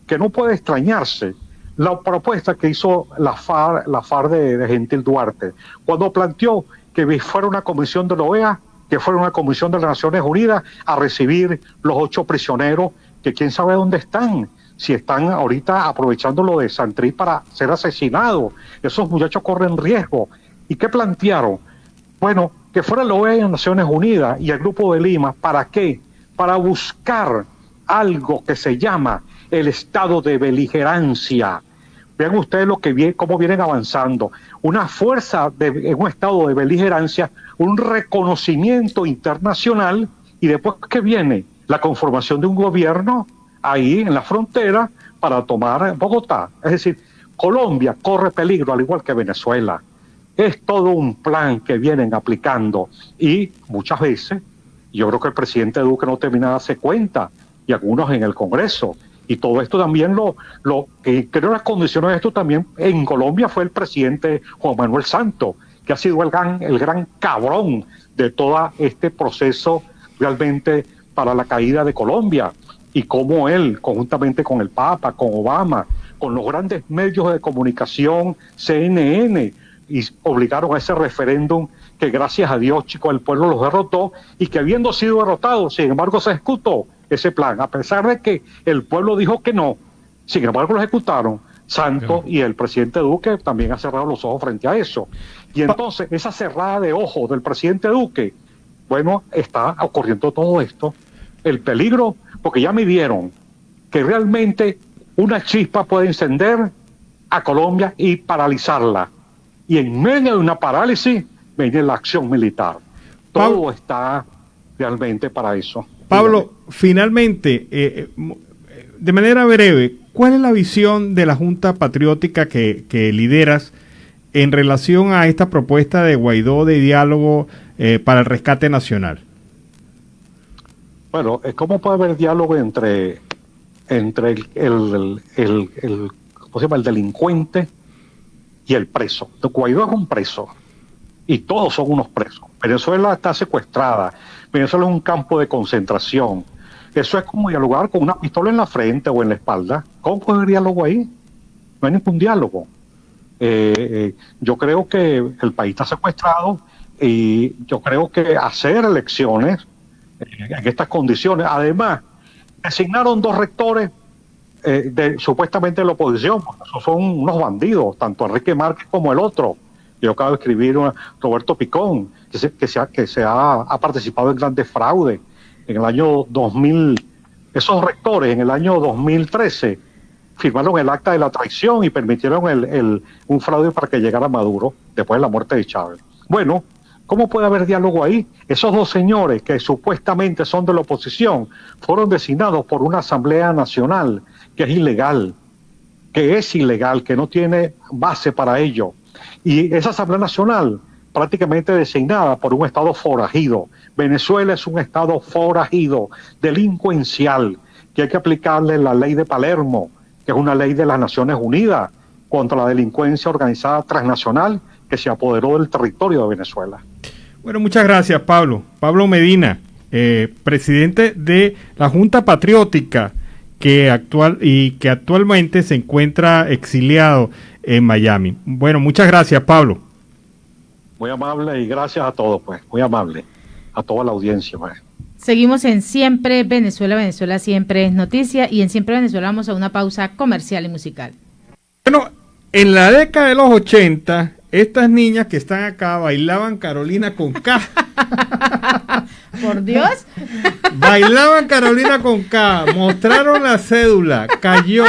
que no puede extrañarse la propuesta que hizo la FARC de Gentil Duarte, cuando planteó que fuera una comisión de la OEA, que fuera una comisión de las Naciones Unidas a recibir los 8 prisioneros, que quién sabe dónde están, si están ahorita aprovechando lo de Santrich para ser asesinados. Esos muchachos corren riesgo. ¿Y qué plantearon? Bueno, que fuera la OEA y las Naciones Unidas y el Grupo de Lima. ¿Para qué? Para buscar algo que se llama el estado de beligerancia. Vean ustedes cómo vienen avanzando. Una fuerza en un estado de beligerancia, un reconocimiento internacional, y después que viene la conformación de un gobierno ahí en la frontera para tomar Bogotá. Es decir, Colombia corre peligro al igual que Venezuela. Es todo un plan que vienen aplicando y muchas veces, yo creo que el presidente Duque no termina de darse cuenta, y algunos en el Congreso. Y todo esto también lo que creo las condiciones de esto también en Colombia fue el presidente Juan Manuel Santos, que ha sido el gran cabrón de todo este proceso realmente para la caída de Colombia, y cómo él, conjuntamente con el Papa, con Obama, con los grandes medios de comunicación, CNN, y obligaron a ese referéndum que gracias a Dios, chicos, el pueblo los derrotó, y que habiendo sido derrotados, sin embargo, se ejecutó ese plan, a pesar de que el pueblo dijo que no, sin embargo, lo ejecutaron. Santos y el presidente Duque también ha cerrado los ojos frente a eso. Y entonces, esa cerrada de ojos del presidente Duque, bueno, está ocurriendo todo esto. El peligro, porque ya midieron que realmente una chispa puede encender a Colombia y paralizarla. Y en medio de una parálisis viene la acción militar. Todo está realmente para eso. Pablo, finalmente, de manera breve, ¿cuál es la visión de la Junta Patriótica que lideras en relación a esta propuesta de Guaidó de diálogo para el rescate nacional? Bueno, ¿cómo puede haber diálogo entre el delincuente y el preso? Guaidó es un preso y todos son unos presos. Venezuela está secuestrada, Venezuela es un campo de concentración. Eso es como dialogar con una pistola en la frente o en la espalda. ¿Cómo puede haber diálogo ahí? No hay ningún diálogo. Yo creo que el país está secuestrado y yo creo que hacer elecciones en estas condiciones, además, designaron 2 rectores supuestamente de la oposición, porque esos son unos bandidos, tanto Enrique Márquez como el otro. Yo acabo de escribir Roberto Picón, que ha participado en grandes fraudes. En el año 2000, esos rectores en el año 2013 firmaron el acta de la traición y permitieron un fraude para que llegara Maduro después de la muerte de Chávez. Bueno, ¿cómo puede haber diálogo ahí? Esos 2 señores que supuestamente son de la oposición fueron designados por una Asamblea Nacional que es ilegal, que no tiene base para ello. Y esa Asamblea Nacional prácticamente designada por un Estado forajido. Venezuela es un Estado forajido, delincuencial, que hay que aplicarle la ley de Palermo, que es una ley de las Naciones Unidas contra la delincuencia organizada transnacional que se apoderó del territorio de Venezuela. Bueno, muchas gracias, Pablo. Pablo Medina, presidente de la Junta Patriótica, que actualmente se encuentra exiliado en Miami. Bueno, muchas gracias, Pablo. Muy amable y gracias a todos, pues, muy amable, a toda la audiencia, pues. Seguimos en Siempre Venezuela, Venezuela siempre es noticia, y en Siempre Venezuela vamos a una pausa comercial y musical. Bueno, en la década de los 80, estas niñas que están acá bailaban Carolina con K. ¿Por Dios? Bailaban Carolina con K, mostraron la cédula, cayó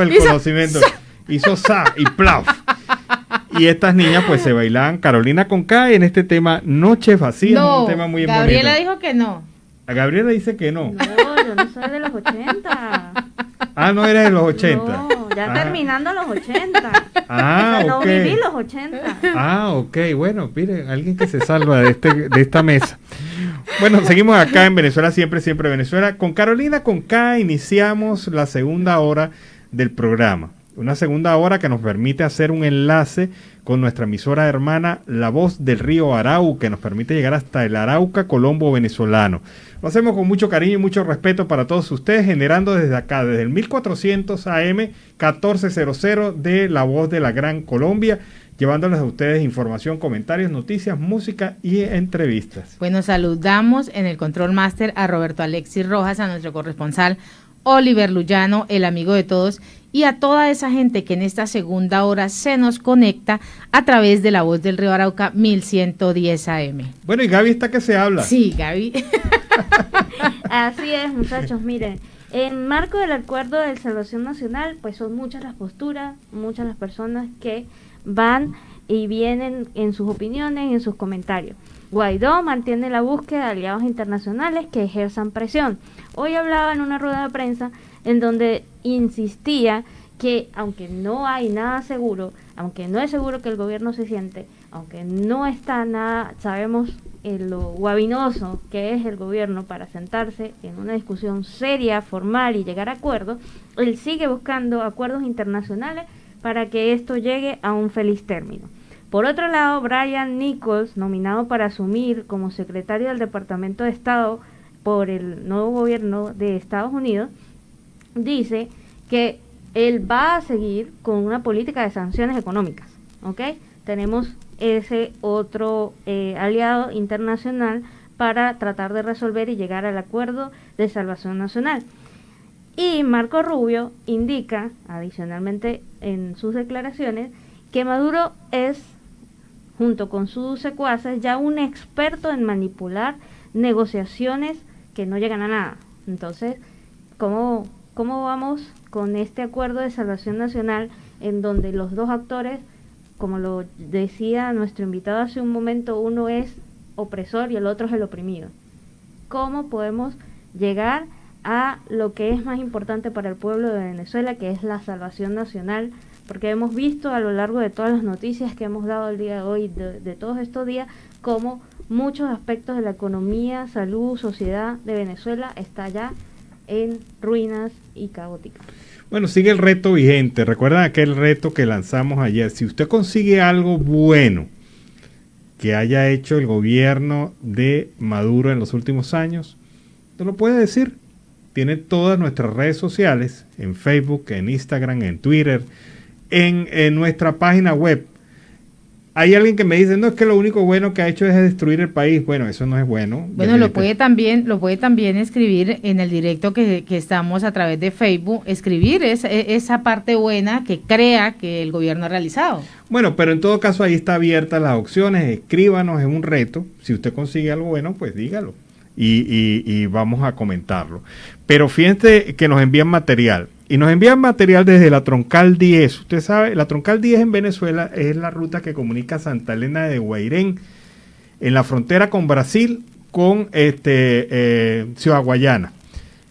el conocimiento, hizo sa y plaf. Y estas niñas pues se bailaban Carolina con K en este tema Noche Vacía, no, un tema muy bonito. Gabriela dijo que no. A Gabriela dice que no. No, yo no soy de los 80. Ah, no eres de los 80. No, ya terminando los 80. Ah, o sea, ok. no viví los 80. Ah, ok, bueno, mire, alguien que se salva de esta mesa. Bueno, seguimos acá en Venezuela siempre, siempre Venezuela. Con Carolina con K iniciamos la segunda hora del programa. Una segunda hora que nos permite hacer un enlace con nuestra emisora hermana La Voz del Río Arauca, que nos permite llegar hasta el Arauca Colombo venezolano. Lo hacemos con mucho cariño y mucho respeto para todos ustedes, generando desde acá, desde el 1400 AM, 1400 de La Voz de la Gran Colombia, llevándoles a ustedes información, comentarios, noticias, música y entrevistas. Bueno, saludamos en el Control Master a Roberto Alexis Rojas, a nuestro corresponsal Oliver Luyano, el amigo de todos, y a toda esa gente que en esta segunda hora se nos conecta a través de La Voz del Río Arauca 1110 AM. Bueno, y Gaby está que se habla. Sí, Gaby. Así es, muchachos, miren, en marco del acuerdo de salvación nacional, pues son muchas las posturas, muchas las personas que van y vienen en sus opiniones, en sus comentarios. Guaidó mantiene la búsqueda de aliados internacionales que ejerzan presión. Hoy hablaba en una rueda de prensa en donde insistía que aunque no hay nada seguro, aunque no es seguro que el gobierno se siente, aunque no está nada, sabemos lo guabinoso que es el gobierno para sentarse en una discusión seria, formal y llegar a acuerdos, él sigue buscando acuerdos internacionales para que esto llegue a un feliz término. Por otro lado, Brian Nichols, nominado para asumir como secretario del Departamento de Estado por el nuevo gobierno de Estados Unidos, dice que él va a seguir con una política de sanciones económicas, ¿ok? Tenemos ese otro aliado internacional para tratar de resolver y llegar al acuerdo de salvación nacional. Y Marco Rubio indica, adicionalmente en sus declaraciones, que Maduro es, junto con sus secuaces, ya un experto en manipular negociaciones que no llegan a nada. Entonces, ¿cómo vamos con este acuerdo de salvación nacional en donde los dos actores, como lo decía nuestro invitado hace un momento, uno es opresor y el otro es el oprimido? ¿Cómo podemos llegar a lo que es más importante para el pueblo de Venezuela, que es la salvación nacional? Porque hemos visto a lo largo de todas las noticias que hemos dado el día de hoy, de todos estos días, cómo muchos aspectos de la economía, salud, sociedad de Venezuela está ya en ruinas y caótica. Bueno, sigue el reto vigente. Recuerdan aquel reto que lanzamos ayer. Si usted consigue algo bueno que haya hecho el gobierno de Maduro en los últimos años, te lo puede decir. Tiene todas nuestras redes sociales, en Facebook, en Instagram, en Twitter, en nuestra página web. Hay alguien que me dice, no, es que lo único bueno que ha hecho es destruir el país. Bueno, eso no es bueno. Bueno, lo puede también escribir en el directo que estamos a través de Facebook, escribir esa parte buena que crea que el gobierno ha realizado. Bueno, pero en todo caso ahí está abiertas las opciones, escríbanos, es un reto. Si usted consigue algo bueno, pues dígalo y vamos a comentarlo. Pero fíjense que nos envían material. Y nos envían material desde la Troncal 10. Usted sabe, la Troncal 10 en Venezuela es la ruta que comunica Santa Elena de Guairén en la frontera con Brasil con Ciudad Guayana.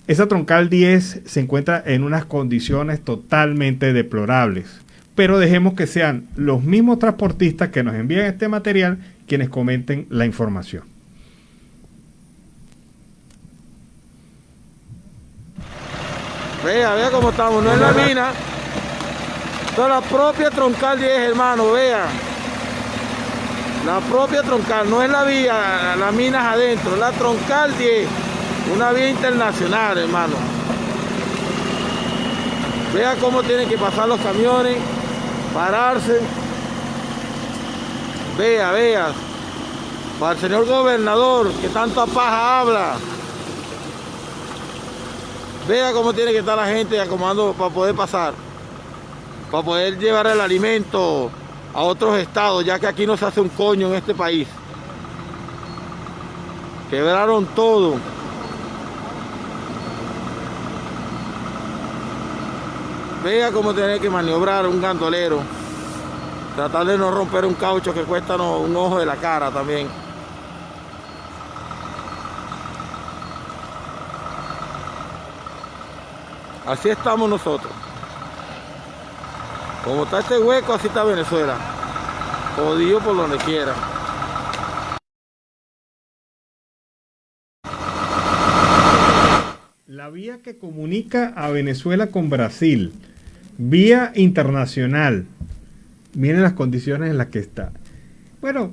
Esa Troncal 10 se encuentra en unas condiciones totalmente deplorables. Pero dejemos que sean los mismos transportistas que nos envían este material quienes comenten la información. Vea cómo estamos, no es la mina, esto es la propia Troncal 10, hermano, vea. La propia Troncal, no es la vía, las minas adentro, la Troncal 10, una vía internacional, hermano. Vea cómo tienen que pasar los camiones, pararse. Vea, para el señor gobernador, que tanta paja habla. Vea cómo tiene que estar la gente acomodando para poder pasar, para poder llevar el alimento a otros estados, ya que aquí no se hace un coño en este país. Quebraron todo. Vea cómo tiene que maniobrar un gandolero, tratar de no romper un caucho que cuesta un ojo de la cara también. Así estamos nosotros. Como está este hueco, así está Venezuela. Jodido por donde quiera. La vía que comunica a Venezuela con Brasil, vía internacional. Miren las condiciones en las que está. Bueno.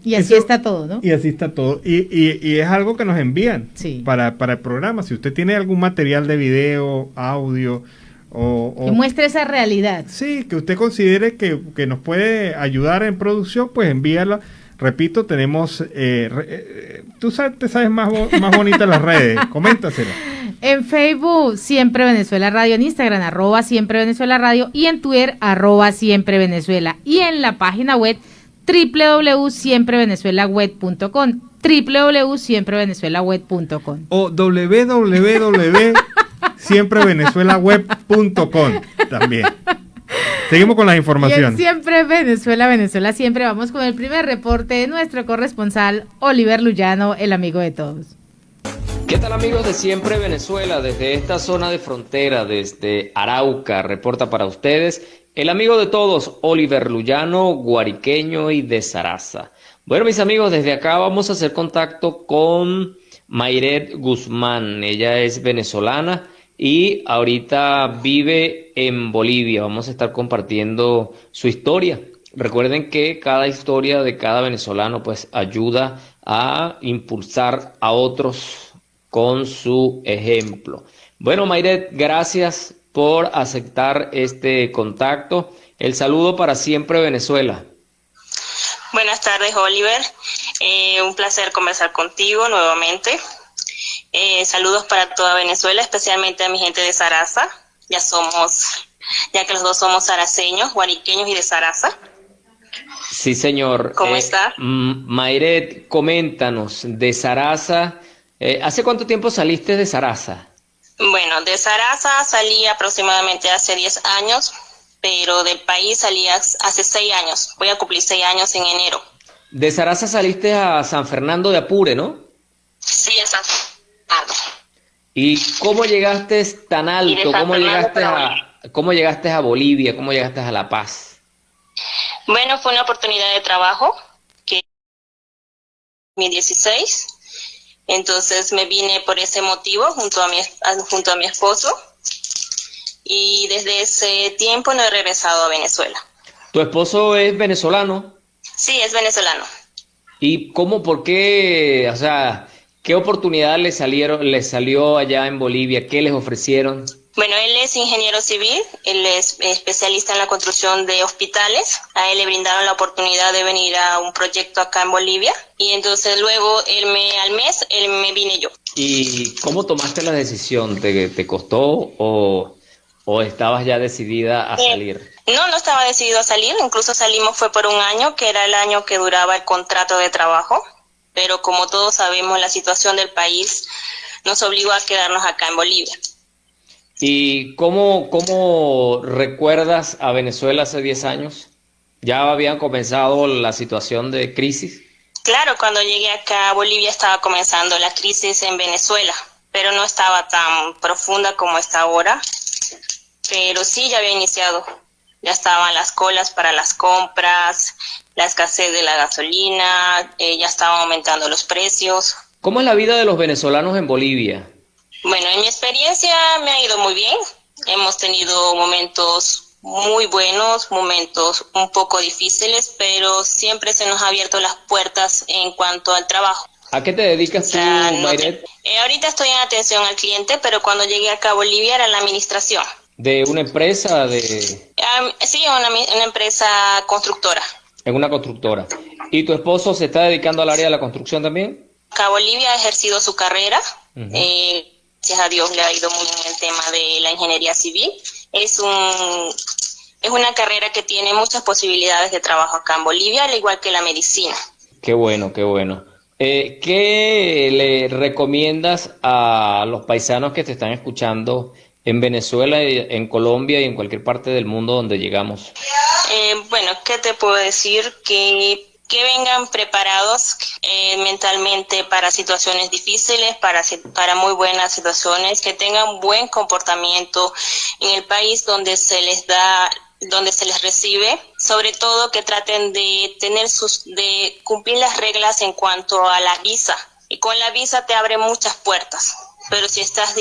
Y así está todo, ¿no? Y así está todo. Y es algo que nos envían para el programa. Si usted tiene algún material de video, audio que muestre esa realidad. Sí, que usted considere que nos puede ayudar en producción, pues envíala. Repito, tenemos... tú te sabes más bonita las redes. Coméntasela. En Facebook, Siempre Venezuela Radio. En Instagram, @Siempre Venezuela Radio. Y en Twitter, @Siempre Venezuela. Y en la página web www.siemprevenezuelaweb.com www.siemprevenezuelaweb.com o www.siemprevenezuelaweb.com también. Seguimos con las informaciones. Siempre Venezuela siempre. Vamos con el primer reporte de nuestro corresponsal Oliver Luyano, el amigo de todos. ¿Qué tal, amigos de Siempre Venezuela? Desde esta zona de frontera, desde Arauca, reporta para ustedes el amigo de todos, Oliver Luyano, guariqueño y de Zaraza. Bueno, mis amigos, desde acá vamos a hacer contacto con Mayret Guzmán. Ella es venezolana y ahorita vive en Bolivia. Vamos a estar compartiendo su historia. Recuerden que cada historia de cada venezolano pues ayuda a impulsar a otros con su ejemplo. Bueno, Mayret, gracias por aceptar este contacto. El saludo para Siempre Venezuela. Buenas tardes, Oliver. Un placer conversar contigo nuevamente. Saludos para toda Venezuela, especialmente a mi gente de Saraza. Ya que los dos somos saraceños, guariqueños y de Saraza. Sí, señor. ¿Cómo está? Mayret, coméntanos, de Saraza, ¿hace cuánto tiempo saliste de Saraza? Bueno, de Saraza salí aproximadamente hace 10 años, pero del país salí hace 6 años. Voy a cumplir 6 años en enero. De Saraza saliste a San Fernando de Apure, ¿no? Sí, a San Fernando. ¿Y cómo llegaste tan alto? ¿Cómo llegaste a Bolivia? ¿Cómo llegaste a La Paz? Bueno, fue una oportunidad de trabajo que en 2016. Entonces me vine por ese motivo junto a mi esposo. Y desde ese tiempo no he regresado a Venezuela. ¿Tu esposo es venezolano? Sí, es venezolano. ¿Y por qué, o sea, qué oportunidad le salió allá en Bolivia? ¿Qué les ofrecieron? Bueno, él es ingeniero civil, él es especialista en la construcción de hospitales. A él le brindaron la oportunidad de venir a un proyecto acá en Bolivia. Y entonces luego al mes me vine yo. ¿Y cómo tomaste la decisión? ¿Te costó o estabas ya decidida a salir? No estaba decidido a salir, incluso salimos fue por un año, que era el año que duraba el contrato de trabajo, pero como todos sabemos la situación del país nos obligó a quedarnos acá en Bolivia. ¿Y cómo recuerdas a Venezuela hace 10 años? ¿Ya habían comenzado la situación de crisis? Claro, cuando llegué acá a Bolivia estaba comenzando la crisis en Venezuela, pero no estaba tan profunda como está ahora. Pero sí, ya había iniciado. Ya estaban las colas para las compras, la escasez de la gasolina, ya estaban aumentando los precios. ¿Cómo es la vida de los venezolanos en Bolivia? Bueno, en mi experiencia me ha ido muy bien. Hemos tenido momentos muy buenos, momentos un poco difíciles, pero siempre se nos ha abierto las puertas en cuanto al trabajo. ¿A qué te dedicas tú, Mayret? Ahorita estoy en atención al cliente, pero cuando llegué acá a Bolivia era en la administración. ¿De una empresa? Sí, una empresa constructora. En una constructora. ¿Y tu esposo se está dedicando al área de la construcción también? Acá Bolivia ha ejercido su carrera. Gracias a Dios le ha ido muy bien el tema de la ingeniería civil. Es una carrera que tiene muchas posibilidades de trabajo acá en Bolivia, al igual que la medicina. Qué bueno, qué bueno. ¿Qué le recomiendas a los paisanos que te están escuchando en Venezuela, en Colombia y en cualquier parte del mundo donde llegamos? Bueno, ¿qué te puedo decir? Que vengan preparados mentalmente para situaciones difíciles, para muy buenas situaciones, que tengan buen comportamiento en el país donde se les recibe, sobre todo que traten de de cumplir las reglas en cuanto a la visa. Y con la visa te abre muchas puertas, pero si estás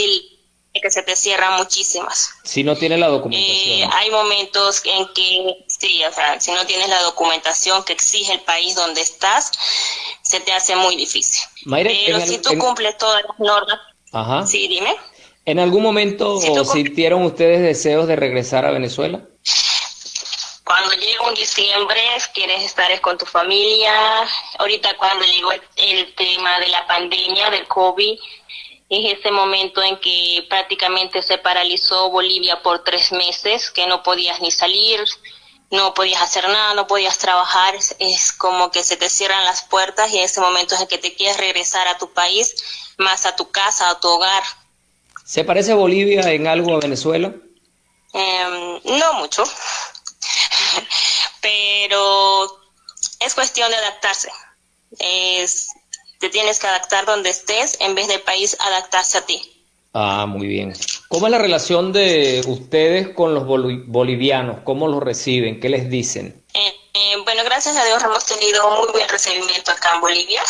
que se te cierran muchísimas. Si no tienes la documentación. Hay momentos en que, sí, o sea, si no tienes la documentación que exige el país donde estás, se te hace muy difícil. Mayret, pero si tú cumples todas las normas. Ajá. Sí, dime. ¿En algún momento sintieron ustedes deseos de regresar a Venezuela? Cuando llega un diciembre, quieres estar con tu familia. Ahorita cuando llegó el tema de la pandemia, del COVID, es ese momento en que prácticamente se paralizó Bolivia por 3 meses, que no podías ni salir, no podías hacer nada, no podías trabajar. Es como que se te cierran las puertas y en ese momento es el que te quieres regresar a tu país, más a tu casa, a tu hogar. ¿Se parece Bolivia en algo a Venezuela? No mucho, pero es cuestión de adaptarse. Te tienes que adaptar donde estés en vez del país adaptarse a ti. Ah, muy bien. ¿Cómo es la relación de ustedes con los bolivianos? ¿Cómo los reciben? ¿Qué les dicen? Bueno, gracias a Dios hemos tenido muy buen recibimiento acá en Bolivia.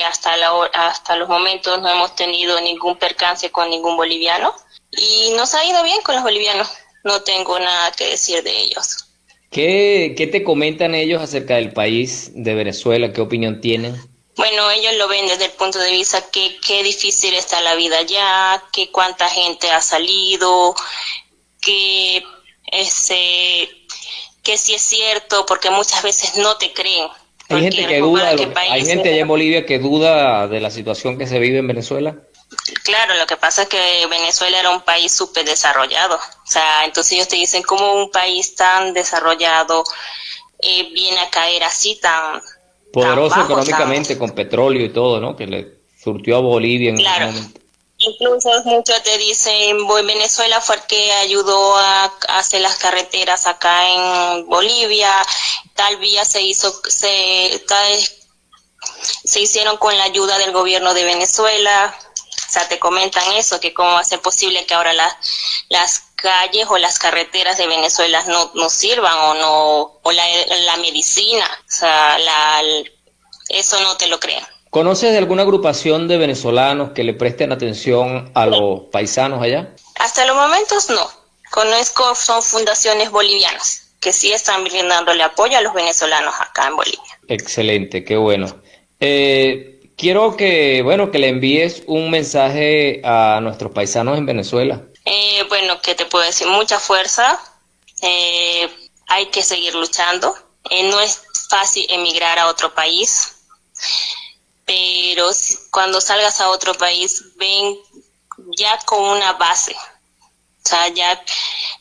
Hasta los momentos no hemos tenido ningún percance con ningún boliviano. Y nos ha ido bien con los bolivianos. No tengo nada que decir de ellos. ¿Qué te comentan ellos acerca del país de Venezuela? ¿Qué opinión tienen? Bueno, ellos lo ven desde el punto de vista que qué difícil está la vida allá, que cuánta gente ha salido, que que sí es cierto, porque muchas veces no te creen. Hay gente que duda, hay gente allá en Bolivia que duda de la situación que se vive en Venezuela. Claro, lo que pasa es que Venezuela era un país súper desarrollado. O sea, entonces ellos te dicen cómo un país tan desarrollado viene a caer así tan poderoso tan bajo, económicamente, con petróleo y todo, ¿no? Que le surtió a Bolivia en claro. un momento. Incluso muchos te dicen, Venezuela fue el que ayudó a hacer las carreteras acá en Bolivia, tal vía se hicieron con la ayuda del gobierno de Venezuela. O sea, te comentan eso, que cómo va a ser posible que ahora las calles o las carreteras de Venezuela no sirvan o la medicina, o sea, eso no te lo creen. ¿Conoces de alguna agrupación de venezolanos que le presten atención a los paisanos allá? Hasta los momentos no. Conozco, son fundaciones bolivianas que sí están brindándole apoyo a los venezolanos acá en Bolivia. Excelente, qué bueno. Quiero que le envíes un mensaje a nuestros paisanos en Venezuela. Bueno, ¿qué te puedo decir? Mucha fuerza. Hay que seguir luchando. No es fácil emigrar a otro país. Pero cuando salgas a otro país, ven ya con una base. O sea, ya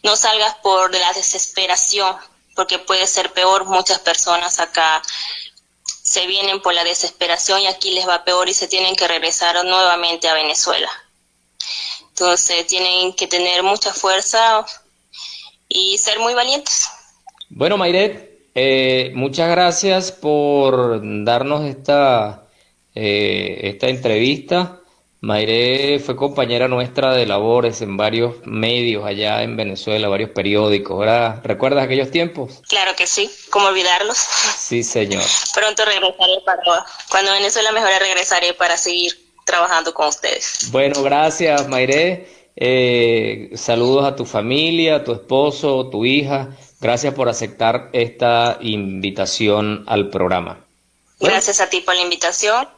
no salgas por la desesperación, porque puede ser peor. Muchas personas acá se vienen por la desesperación y aquí les va peor y se tienen que regresar nuevamente a Venezuela. Entonces tienen que tener mucha fuerza y ser muy valientes. Bueno, Mayret, muchas gracias por darnos esta entrevista. Mayret fue compañera nuestra de labores en varios medios allá en Venezuela, varios periódicos, ¿verdad? ¿Recuerdas aquellos tiempos? Claro que sí, ¿cómo olvidarlos? Sí, señor. Pronto regresaré cuando Venezuela mejore, regresaré para seguir trabajando con ustedes. Bueno, gracias, Mayret. Saludos a tu familia, a tu esposo, tu hija. Gracias por aceptar esta invitación al programa. Gracias a ti por la invitación.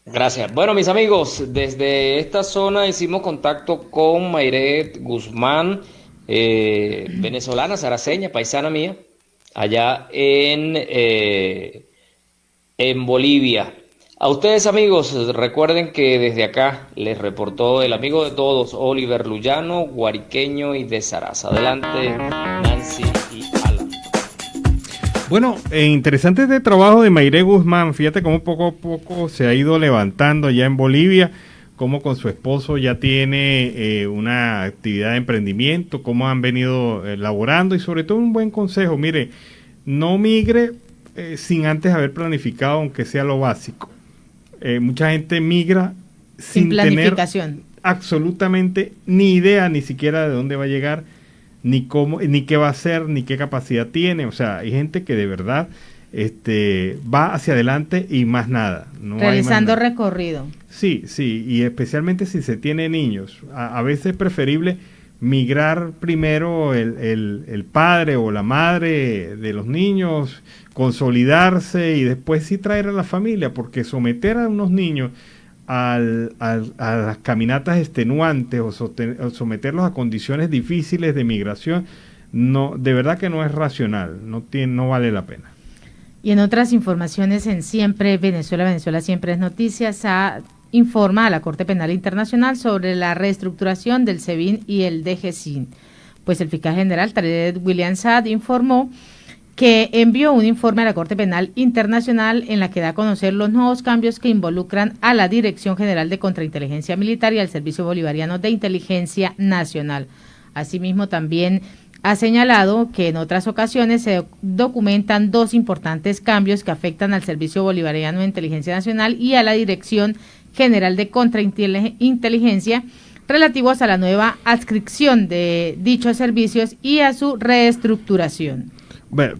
Gracias. Bueno, mis amigos, desde esta zona hicimos contacto con Mayret Guzmán, venezolana, saraceña, paisana mía, allá en Bolivia. A ustedes, amigos, recuerden que desde acá les reportó el amigo de todos, Oliver Luyano, guariqueño y de Zaraza. Adelante, Nancy y Alan. Bueno, interesante este trabajo de Mayret Guzmán. Fíjate cómo poco a poco se ha ido levantando allá en Bolivia, cómo con su esposo ya tiene una actividad de emprendimiento, cómo han venido laborando y sobre todo un buen consejo. Mire, no migre sin antes haber planificado, aunque sea lo básico. Mucha gente migra sin planificación, tener absolutamente ni idea ni siquiera de dónde va a llegar, ni cómo, ni qué va a hacer, ni qué capacidad tiene. O sea, hay gente que de verdad va hacia adelante y más nada. No realizando hay más nada. Recorrido. Sí, y especialmente si se tiene niños. A veces es preferible migrar primero el padre o la madre de los niños, consolidarse y después sí traer a la familia, porque someter a unos niños a las caminatas extenuantes o someterlos a condiciones difíciles de migración, no, de verdad que no es racional, no vale la pena. Y en otras informaciones en Siempre Venezuela, Venezuela Siempre es Noticias, informa a la Corte Penal Internacional sobre la reestructuración del SEBIN y el DGCIN. Pues el fiscal general Tarek William Saad informó que envió un informe a la Corte Penal Internacional en la que da a conocer los nuevos cambios que involucran a la Dirección General de Contrainteligencia Militar y al Servicio Bolivariano de Inteligencia Nacional. Asimismo, también ha señalado que en otras ocasiones se documentan dos importantes cambios que afectan al Servicio Bolivariano de Inteligencia Nacional y a la Dirección General de Contrainteligencia relativos a la nueva adscripción de dichos servicios y a su reestructuración. Bueno,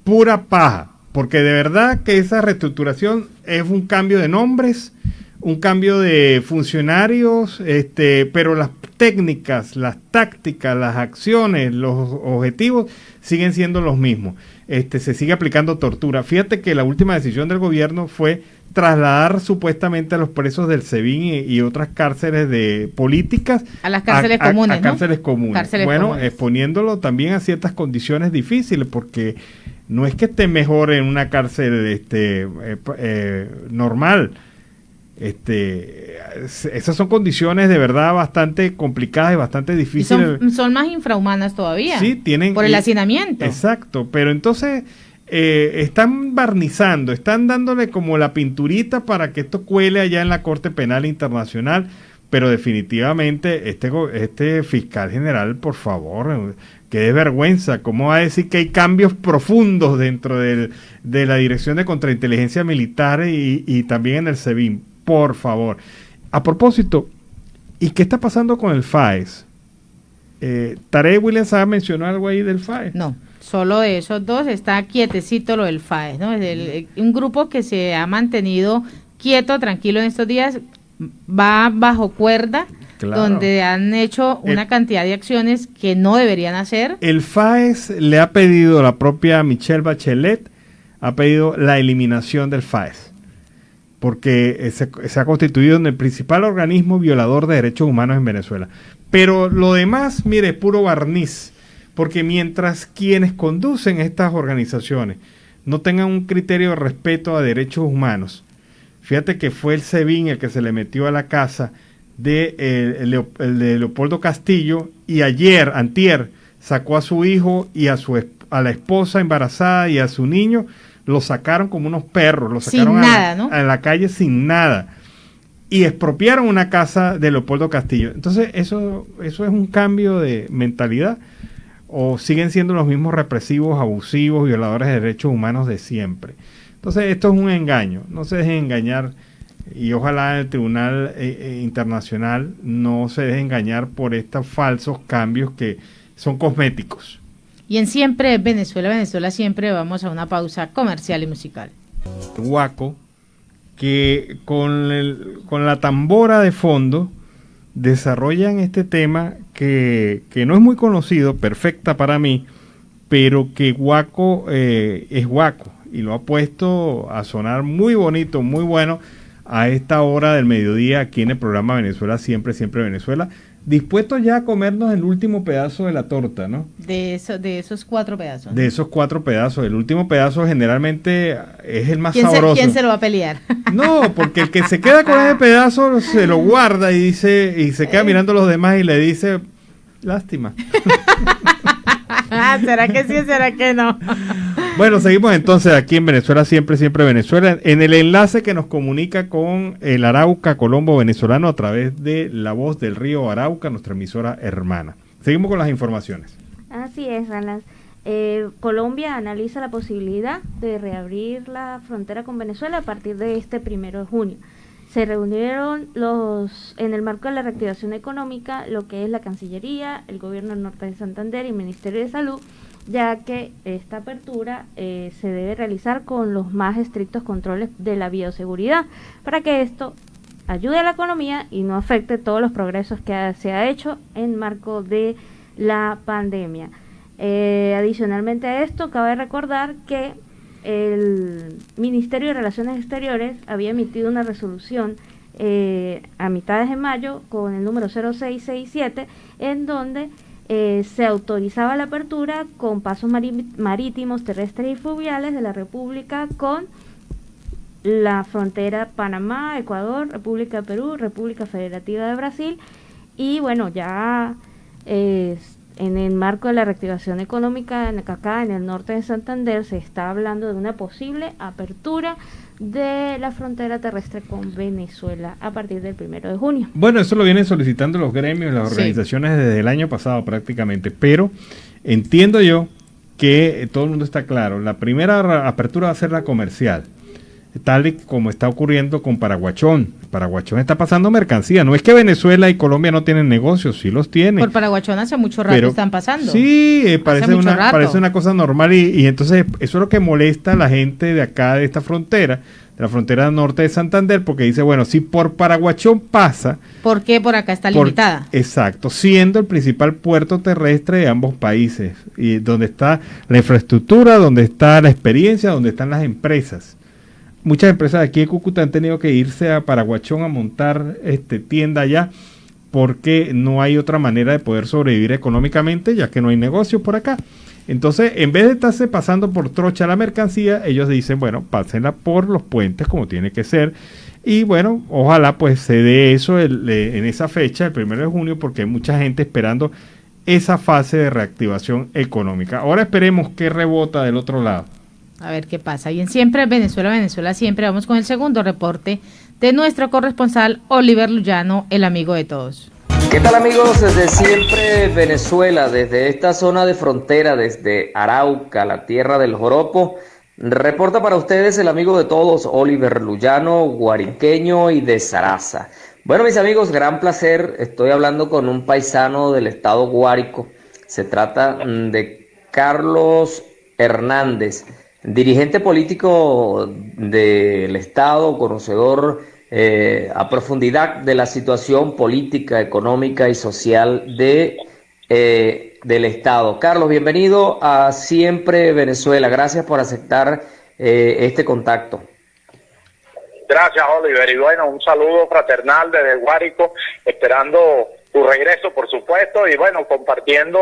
pura paja, porque de verdad que esa reestructuración es un cambio de nombres, un cambio de funcionarios, pero técnicas, las tácticas, las acciones, los objetivos siguen siendo los mismos. Se sigue aplicando tortura. Fíjate que la última decisión del gobierno fue trasladar supuestamente a los presos del SEBIN y otras cárceles de políticas a las cárceles comunes, a cárceles comunes. Cárceles bueno, comunes. exponiéndolo también a ciertas condiciones difíciles, porque no es que esté mejor en una cárcel normal. Esas son condiciones de verdad bastante complicadas y bastante difíciles. Y son más infrahumanas todavía. Sí, tienen por el hacinamiento. Exacto, pero entonces están barnizando, están dándole como la pinturita para que esto cuele allá en la Corte Penal Internacional, pero definitivamente este fiscal general, por favor, que de vergüenza, ¿cómo va a decir que hay cambios profundos dentro de la Dirección de Contrainteligencia Militar y también en el SEBIN? Por favor. A propósito, ¿y qué está pasando con el FAES? Tarek William Saab mencionó algo ahí del FAES. No, solo de esos dos está quietecito lo del FAES, ¿no? Es un grupo que se ha mantenido quieto, tranquilo en estos días, va bajo cuerda, claro, donde han hecho una cantidad de acciones que no deberían hacer. El FAES le ha pedido, la propia Michelle Bachelet, ha pedido la eliminación del FAES, porque se ha constituido en el principal organismo violador de derechos humanos en Venezuela. Pero lo demás, mire, es puro barniz, porque mientras quienes conducen estas organizaciones no tengan un criterio de respeto a derechos humanos, fíjate que fue el SEBIN el que se le metió a la casa de Leopoldo Castillo, y antier, sacó a su hijo y a la esposa embarazada y a su niño, los sacaron como unos perros, los sacaron a la calle sin nada, y expropiaron una casa de Leopoldo Castillo. Entonces, ¿eso es un cambio de mentalidad? ¿O siguen siendo los mismos represivos, abusivos, violadores de derechos humanos de siempre? Entonces, esto es un engaño. No se dejen engañar, y ojalá el Tribunal Internacional no se deje engañar por estos falsos cambios que son cosméticos. Y en Siempre Venezuela siempre, vamos a una pausa comercial y musical. Guaco, que con la tambora de fondo desarrollan este tema que no es muy conocido, perfecta para mí, pero que Guaco es Guaco, y lo ha puesto a sonar muy bonito, muy bueno a esta hora del mediodía aquí en el programa Venezuela Siempre Venezuela, dispuestos ya a comernos el último pedazo de la torta, ¿no? De esos 4 pedazos. De esos 4 pedazos. El último pedazo generalmente es el más sabroso. ¿Quién se lo va a pelear? No, porque el que se queda con ese pedazo se lo guarda y se queda mirando a los demás y le dice, lástima. ¿Será que sí o será que no? Bueno, seguimos entonces aquí en Venezuela Siempre Venezuela, en el enlace que nos comunica con el Arauca Colombo venezolano a través de La Voz del Río Arauca, nuestra emisora hermana. Seguimos con las informaciones. Así es, Alan. Colombia analiza la posibilidad de reabrir la frontera con Venezuela a partir de este 1 de junio. Se reunieron en el marco de la reactivación económica, lo que es la Cancillería, el Gobierno del Norte de Santander y el Ministerio de Salud, ya que esta apertura se debe realizar con los más estrictos controles de la bioseguridad, para que esto ayude a la economía y no afecte todos los progresos que se ha hecho en marco de la pandemia. Adicionalmente a esto, cabe recordar que el Ministerio de Relaciones Exteriores había emitido una resolución a mitades de mayo con el número 0667, en donde se autorizaba la apertura con pasos marítimos, terrestres y fluviales de la República con la frontera Panamá, Ecuador, República de Perú, República Federativa de Brasil, y bueno, ya en el marco de la reactivación económica acá en el norte de Santander se está hablando de una posible apertura de la frontera terrestre con Venezuela a partir del 1 de junio. Bueno, eso lo vienen solicitando los gremios, las organizaciones desde el año pasado prácticamente, pero entiendo yo que todo el mundo está claro. La primera apertura va a ser la comercial. tal y como está ocurriendo con Paraguachón. Paraguachón está pasando mercancía. No es que Venezuela y Colombia no tienen negocios, sí los tienen. Por Paraguachón hace mucho rato están pasando. Sí, parece una cosa normal y entonces eso es lo que molesta a la gente de acá, de esta frontera, de la frontera norte de Santander, porque dice, bueno, si por Paraguachón pasa... ¿Por qué por acá está limitada? Exacto, siendo el principal puerto terrestre de ambos países, y donde está la infraestructura, donde está la experiencia, donde están las empresas. Muchas empresas de aquí de Cúcuta han tenido que irse a Paraguachón a montar tienda allá, porque no hay otra manera de poder sobrevivir económicamente, ya que no hay negocios por acá. Entonces, en vez de estarse pasando por trocha la mercancía, ellos dicen, bueno, pásenla por los puentes como tiene que ser. Y bueno, ojalá pues se dé eso en esa fecha, el 1 de junio, porque hay mucha gente esperando esa fase de reactivación económica. Ahora esperemos qué rebota del otro lado. A ver qué pasa. Y en Siempre Venezuela Siempre vamos con el segundo reporte de nuestro corresponsal Oliver Luyano, el amigo de todos. ¿Qué tal, amigos? Desde Siempre Venezuela, desde esta zona de frontera, desde Arauca, la tierra del joropo, reporta para ustedes el amigo de todos, Oliver Luyano, guariqueño y de Saraza. Bueno, mis amigos, gran placer. Estoy hablando con un paisano del estado Guárico. Se trata de Carlos Hernández, dirigente político del estado, conocedor a profundidad de la situación política, económica y social del estado. Carlos, bienvenido a Siempre Venezuela. Gracias por aceptar este contacto. Gracias, Oliver. Y bueno, un saludo fraternal desde Guárico, esperando tu regreso, por supuesto, y bueno, compartiendo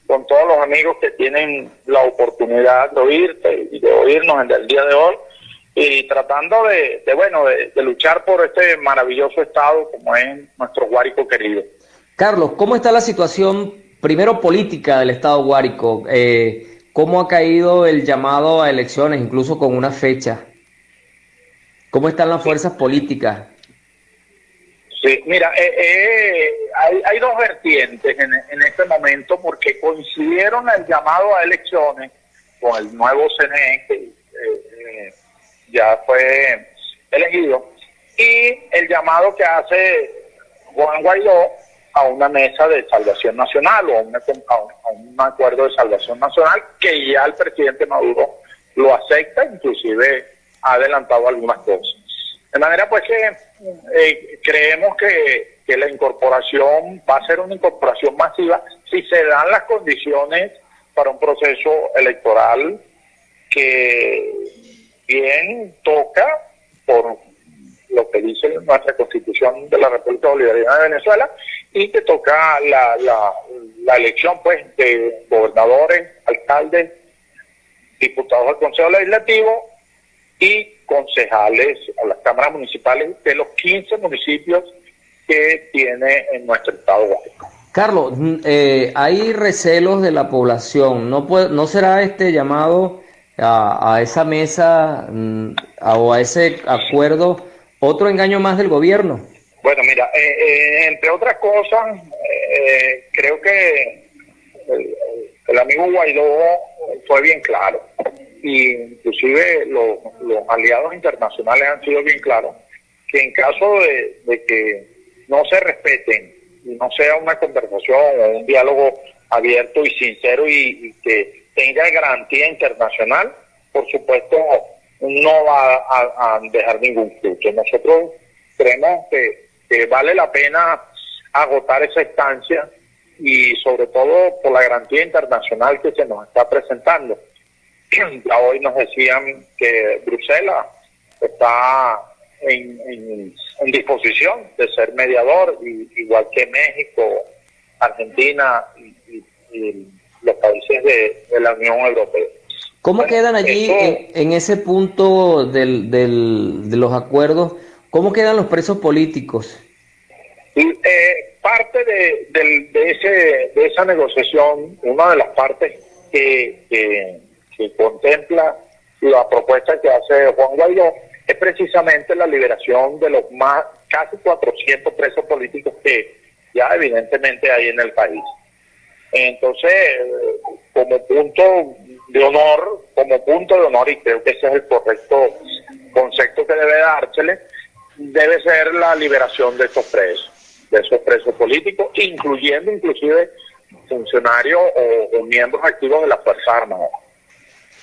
con todos los amigos que tienen la oportunidad de oírte y de oírnos en el día de hoy, y tratando de luchar por este maravilloso estado como es nuestro Guárico querido. Carlos, ¿cómo está la situación, primero política del estado Guárico? ¿Cómo ha caído el llamado a elecciones, incluso con una fecha? ¿Cómo están las fuerzas políticas? Sí, mira, hay dos vertientes en este momento, porque coincidieron el llamado a elecciones con el nuevo CNE que ya fue elegido, y el llamado que hace Juan Guaidó a una mesa de salvación nacional o a un acuerdo de salvación nacional, que ya el presidente Maduro lo acepta, inclusive ha adelantado algunas cosas. De manera pues que creemos que la incorporación va a ser una incorporación masiva si se dan las condiciones para un proceso electoral que bien toca, por lo que dice nuestra Constitución de la República Bolivariana de Venezuela, y que toca la elección pues de gobernadores, alcaldes, diputados al Consejo Legislativo y concejales a las cámaras municipales de los 15 municipios que tiene en nuestro estado Guárico. Carlos, hay recelos de la población. ¿No será este llamado a esa mesa o a ese acuerdo otro engaño más del gobierno? Bueno, mira, entre otras cosas, creo que el amigo Guaidó fue bien claro, y inclusive los aliados internacionales han sido bien claros, que en caso de que no se respeten y no sea una conversación o un diálogo abierto y sincero y que tenga garantía internacional, por supuesto no va a dejar ningún fruto. Nosotros creemos que vale la pena agotar esa instancia, y sobre todo por la garantía internacional que se nos está presentando. Ya hoy nos decían que Bruselas está en disposición de ser mediador, igual que México, Argentina y los países de la Unión Europea. ¿Cómo quedan allí en ese punto de los acuerdos? ¿Cómo quedan los presos políticos? Parte de esa negociación, una de las partes que contempla la propuesta que hace Juan Guaidó, es precisamente la liberación de los casi 400 presos políticos que ya evidentemente hay en el país. Entonces, como punto de honor, y creo que ese es el correcto concepto que debe dársele debe ser la liberación de esos presos políticos, incluyendo inclusive funcionarios o miembros activos de las Fuerzas Armadas.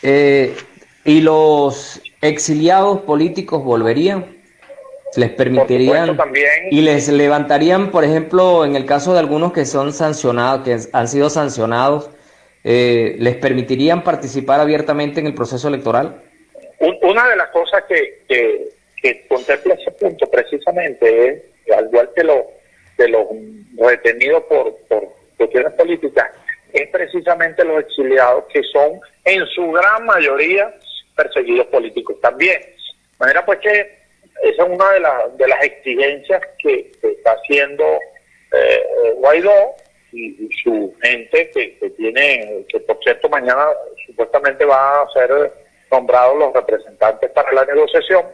¿Y los exiliados políticos volverían? ¿Les permitirían y les levantarían, por ejemplo, en el caso de algunos que son sancionados, que han sido sancionados, les permitirían participar abiertamente en el proceso electoral? Una de las cosas que contempla ese punto precisamente es, al igual que los retenidos por cuestiones políticas, es precisamente los exiliados, que son en su gran mayoría perseguidos políticos también. De manera pues que esa es una de las exigencias que está haciendo Guaidó y su gente que tiene, que por cierto mañana supuestamente va a ser nombrados los representantes para la negociación,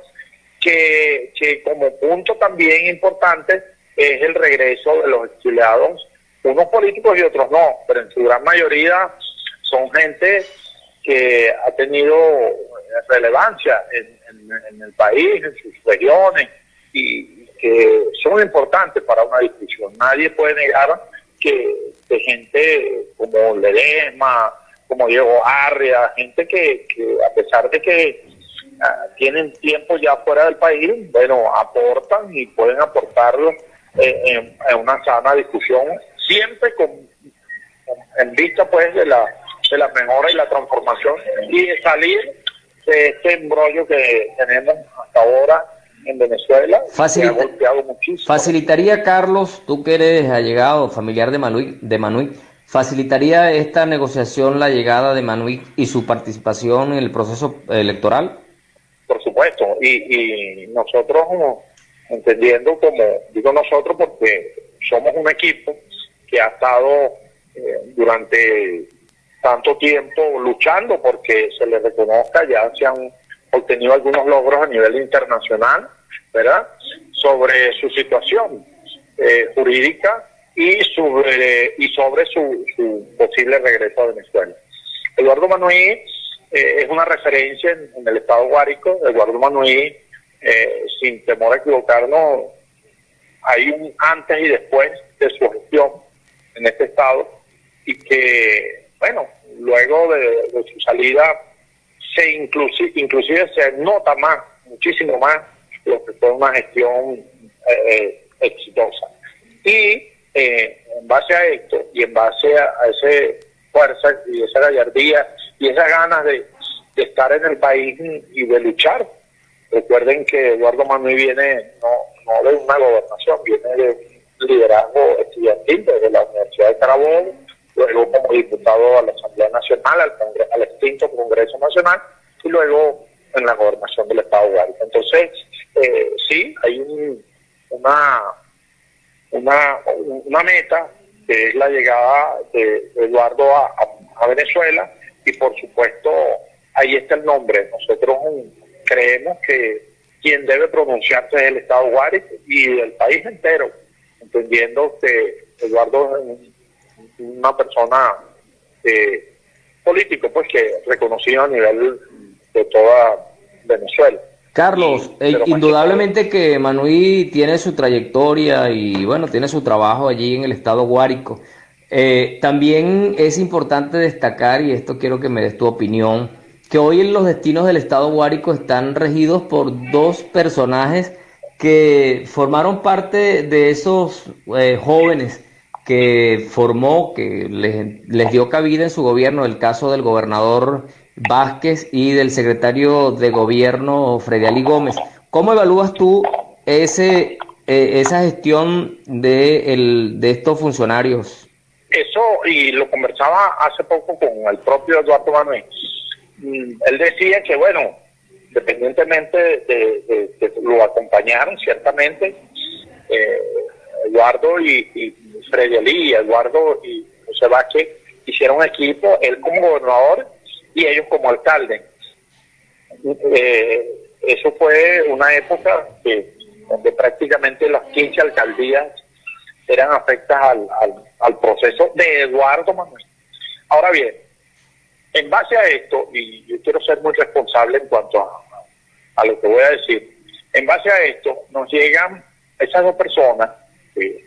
que como punto también importante es el regreso de los exiliados, unos políticos y otros no, pero en su gran mayoría son gente que ha tenido relevancia en el país, en sus regiones, y que son importantes para una discusión. Nadie puede negar que gente como Ledesma, como Diego Arria, gente que a pesar de que tienen tiempo ya fuera del país, bueno, aportan y pueden aportarlo en una sana discusión, siempre en vista pues de la mejora y la transformación y de salir de este embrollo que tenemos hasta ahora en Venezuela, que ha golpeado muchísimo. ¿Facilitaría, Carlos, tú que eres allegado, familiar de Manuik, facilitaría esta negociación la llegada de Manuik y su participación en el proceso electoral? Por supuesto, y nosotros, entendiendo, como digo nosotros, porque somos un equipo que ha estado durante tanto tiempo luchando porque se le reconozca, ya se han obtenido algunos logros a nivel internacional, ¿verdad?, sobre su situación jurídica y sobre su posible regreso a Venezuela. Eduardo Manuí es una referencia en el estado Guárico. Eduardo Manuí, sin temor a equivocarnos, hay un antes y después de su gestión en este estado, y que, bueno, luego de su salida inclusive se nota más, muchísimo más, lo que fue una gestión exitosa. Y en base a esto y en base a esa fuerza y esa gallardía y esas ganas de estar en el país y de luchar. Recuerden que Eduardo Manuí viene no de una gobernación, viene de un liderazgo estudiantil desde la Universidad de Carabobo, luego como diputado a la Asamblea Nacional, al extinto Congreso Nacional, y luego en la gobernación del Estado Guárico. Entonces, sí, hay una meta, que es la llegada de Eduardo a Venezuela, y por supuesto ahí está el nombre. Nosotros creemos que quien debe pronunciarse es el Estado Guárico y el país entero, entendiendo que Eduardo es una persona político, pues, que reconocido a nivel de toda Venezuela. Carlos, indudablemente que Manuí tiene su trayectoria y bueno, tiene su trabajo allí en el estado Guárico. También es importante destacar, y esto quiero que me des tu opinión, que hoy los destinos del estado Guárico están regidos por dos personajes que formaron parte de esos jóvenes que formó, que les dio cabida en su gobierno, el caso del gobernador Vázquez y del secretario de gobierno Frediali Gómez. ¿Cómo evalúas tú esa gestión de estos funcionarios? Eso, y lo conversaba hace poco con el propio Eduardo Manuí. Él decía que, bueno, independientemente de que lo acompañaron, ciertamente, Eduardo y Frediali, Eduardo y José Vázquez hicieron equipo, él como gobernador y ellos como alcalde. Eso fue una época donde prácticamente las 15 alcaldías eran afectas al proceso de Eduardo Manuí. Ahora bien, en base a esto, y yo quiero ser muy responsable en cuanto a lo que voy a decir. En base a esto, nos llegan esas dos personas que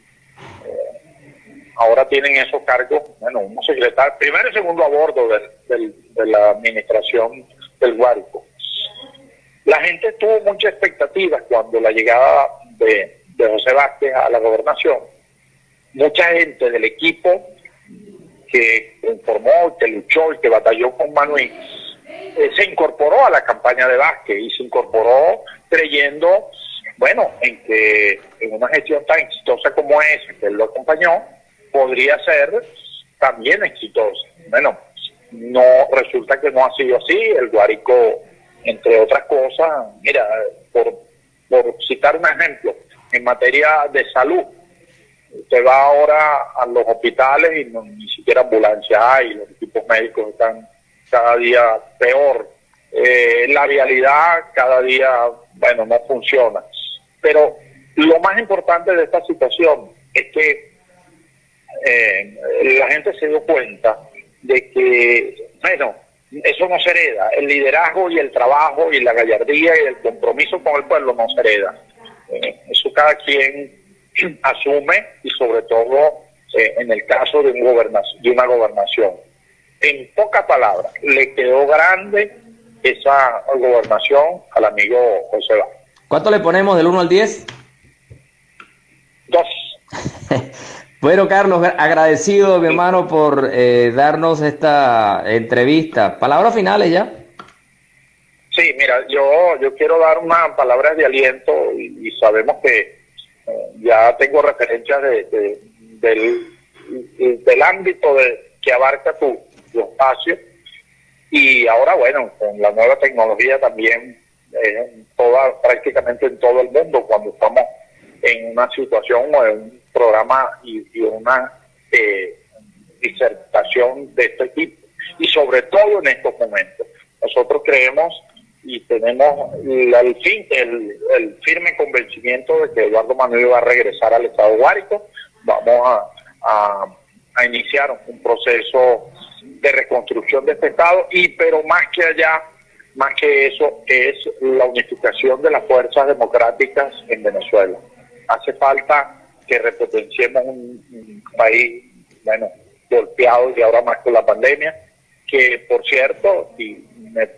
ahora tienen esos cargos, bueno, un secretario, primero y segundo a bordo de la administración del Guárico. La gente tuvo muchas expectativas cuando la llegada de José Vázquez a la gobernación. Mucha gente del equipo que informó, que luchó y que batalló con Manuel, se incorporó a la campaña de Vázquez y se incorporó creyendo, bueno, en que en una gestión tan exitosa como esa, que él lo acompañó, podría ser también exitosa. Bueno, no, resulta que no ha sido así. El Guárico, entre otras cosas, mira, por citar un ejemplo, en materia de salud, usted va ahora a los hospitales y ni siquiera ambulancia hay, los equipos médicos están cada día peor, la vialidad cada día, bueno, no funciona. Pero lo más importante de esta situación es que la gente se dio cuenta de que, bueno, eso no se hereda, el liderazgo y el trabajo y la gallardía y el compromiso con el pueblo no se hereda. Eso cada quien asume, y sobre todo en el caso de una gobernación. En pocas palabras, le quedó grande esa gobernación al amigo José Vázquez. ¿Cuánto le ponemos del 1 al 10? 2. Bueno, Carlos, agradecido, mi hermano, por darnos esta entrevista. ¿Palabras finales ya? Sí, mira, yo quiero dar unas palabras de aliento y sabemos que ya tengo referencias del ámbito que abarca tu espacio, y ahora, bueno, con la nueva tecnología también, prácticamente en todo el mundo, cuando estamos en una situación o en un programa y una disertación de este tipo, y sobre todo en estos momentos. Nosotros creemos y tenemos el firme convencimiento de que Eduardo Manuel va a regresar al Estado Guárico. Vamos a iniciar un proceso de reconstrucción de este Estado, pero más que eso, es la unificación de las fuerzas democráticas en Venezuela. Hace falta que repotenciemos un país, bueno, golpeado y ahora más con la pandemia, que por cierto, y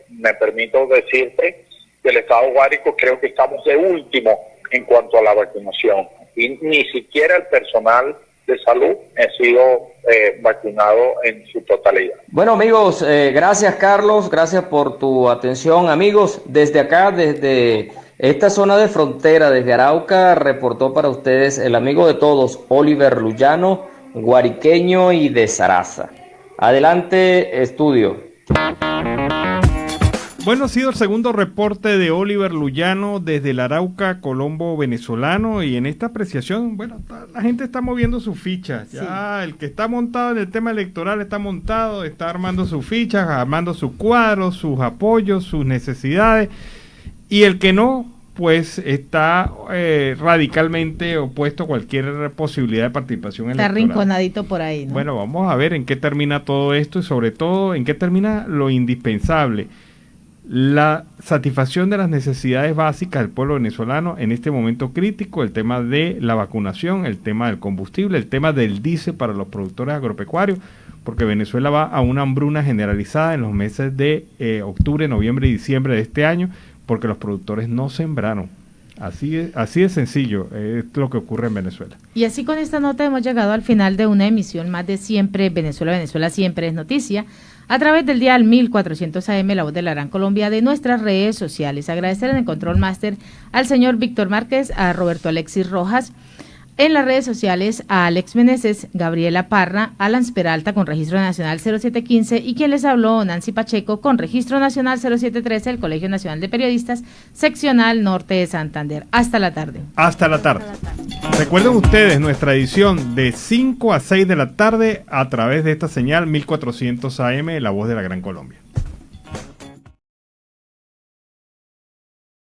me permito decirte, del Estado Guárico creo que estamos de último en cuanto a la vacunación, y ni siquiera el personal de salud ha sido vacunado en su totalidad. Bueno, amigos, gracias Carlos, gracias por tu atención. Amigos, desde acá, desde esta zona de frontera, desde Arauca, reportó para ustedes el amigo de todos, Oliver Luyano, guariqueño y de Zaraza. Adelante, estudio. Bueno, ha sido el segundo reporte de Oliver Luyano desde el Arauca, Colombo venezolano, y en esta apreciación, bueno, la gente está moviendo sus fichas. Ya el que está montado en el tema electoral está montado, está armando sus fichas, armando sus cuadros, sus apoyos, sus necesidades, y el que no, pues está radicalmente opuesto a cualquier posibilidad de participación electoral. Está arrinconadito por ahí, ¿no? Bueno, vamos a ver en qué termina todo esto y sobre todo en qué termina lo indispensable. La satisfacción de las necesidades básicas del pueblo venezolano en este momento crítico, el tema de la vacunación, el tema del combustible, el tema del diésel para los productores agropecuarios, porque Venezuela va a una hambruna generalizada en los meses de octubre, noviembre y diciembre de este año, porque los productores no sembraron. Así de sencillo es lo que ocurre en Venezuela. Y así con esta nota hemos llegado al final de una emisión más de Siempre Venezuela, Venezuela siempre es noticia, a través del dial 1400 AM, La Voz de la Gran Colombia, de nuestras redes sociales. Agradecer en el Control Master al señor Víctor Márquez, a Roberto Alexis Rojas, en las redes sociales a Alex Meneses, Gabriela Parra, Alan Peralta con Registro Nacional 0715 y quien les habló, Nancy Pacheco, con Registro Nacional 0713, el Colegio Nacional de Periodistas, Seccional Norte de Santander. Hasta la tarde. Hasta la tarde. Recuerden ustedes nuestra edición de 5 a 6 de la tarde a través de esta señal 1400 AM, La Voz de la Gran Colombia.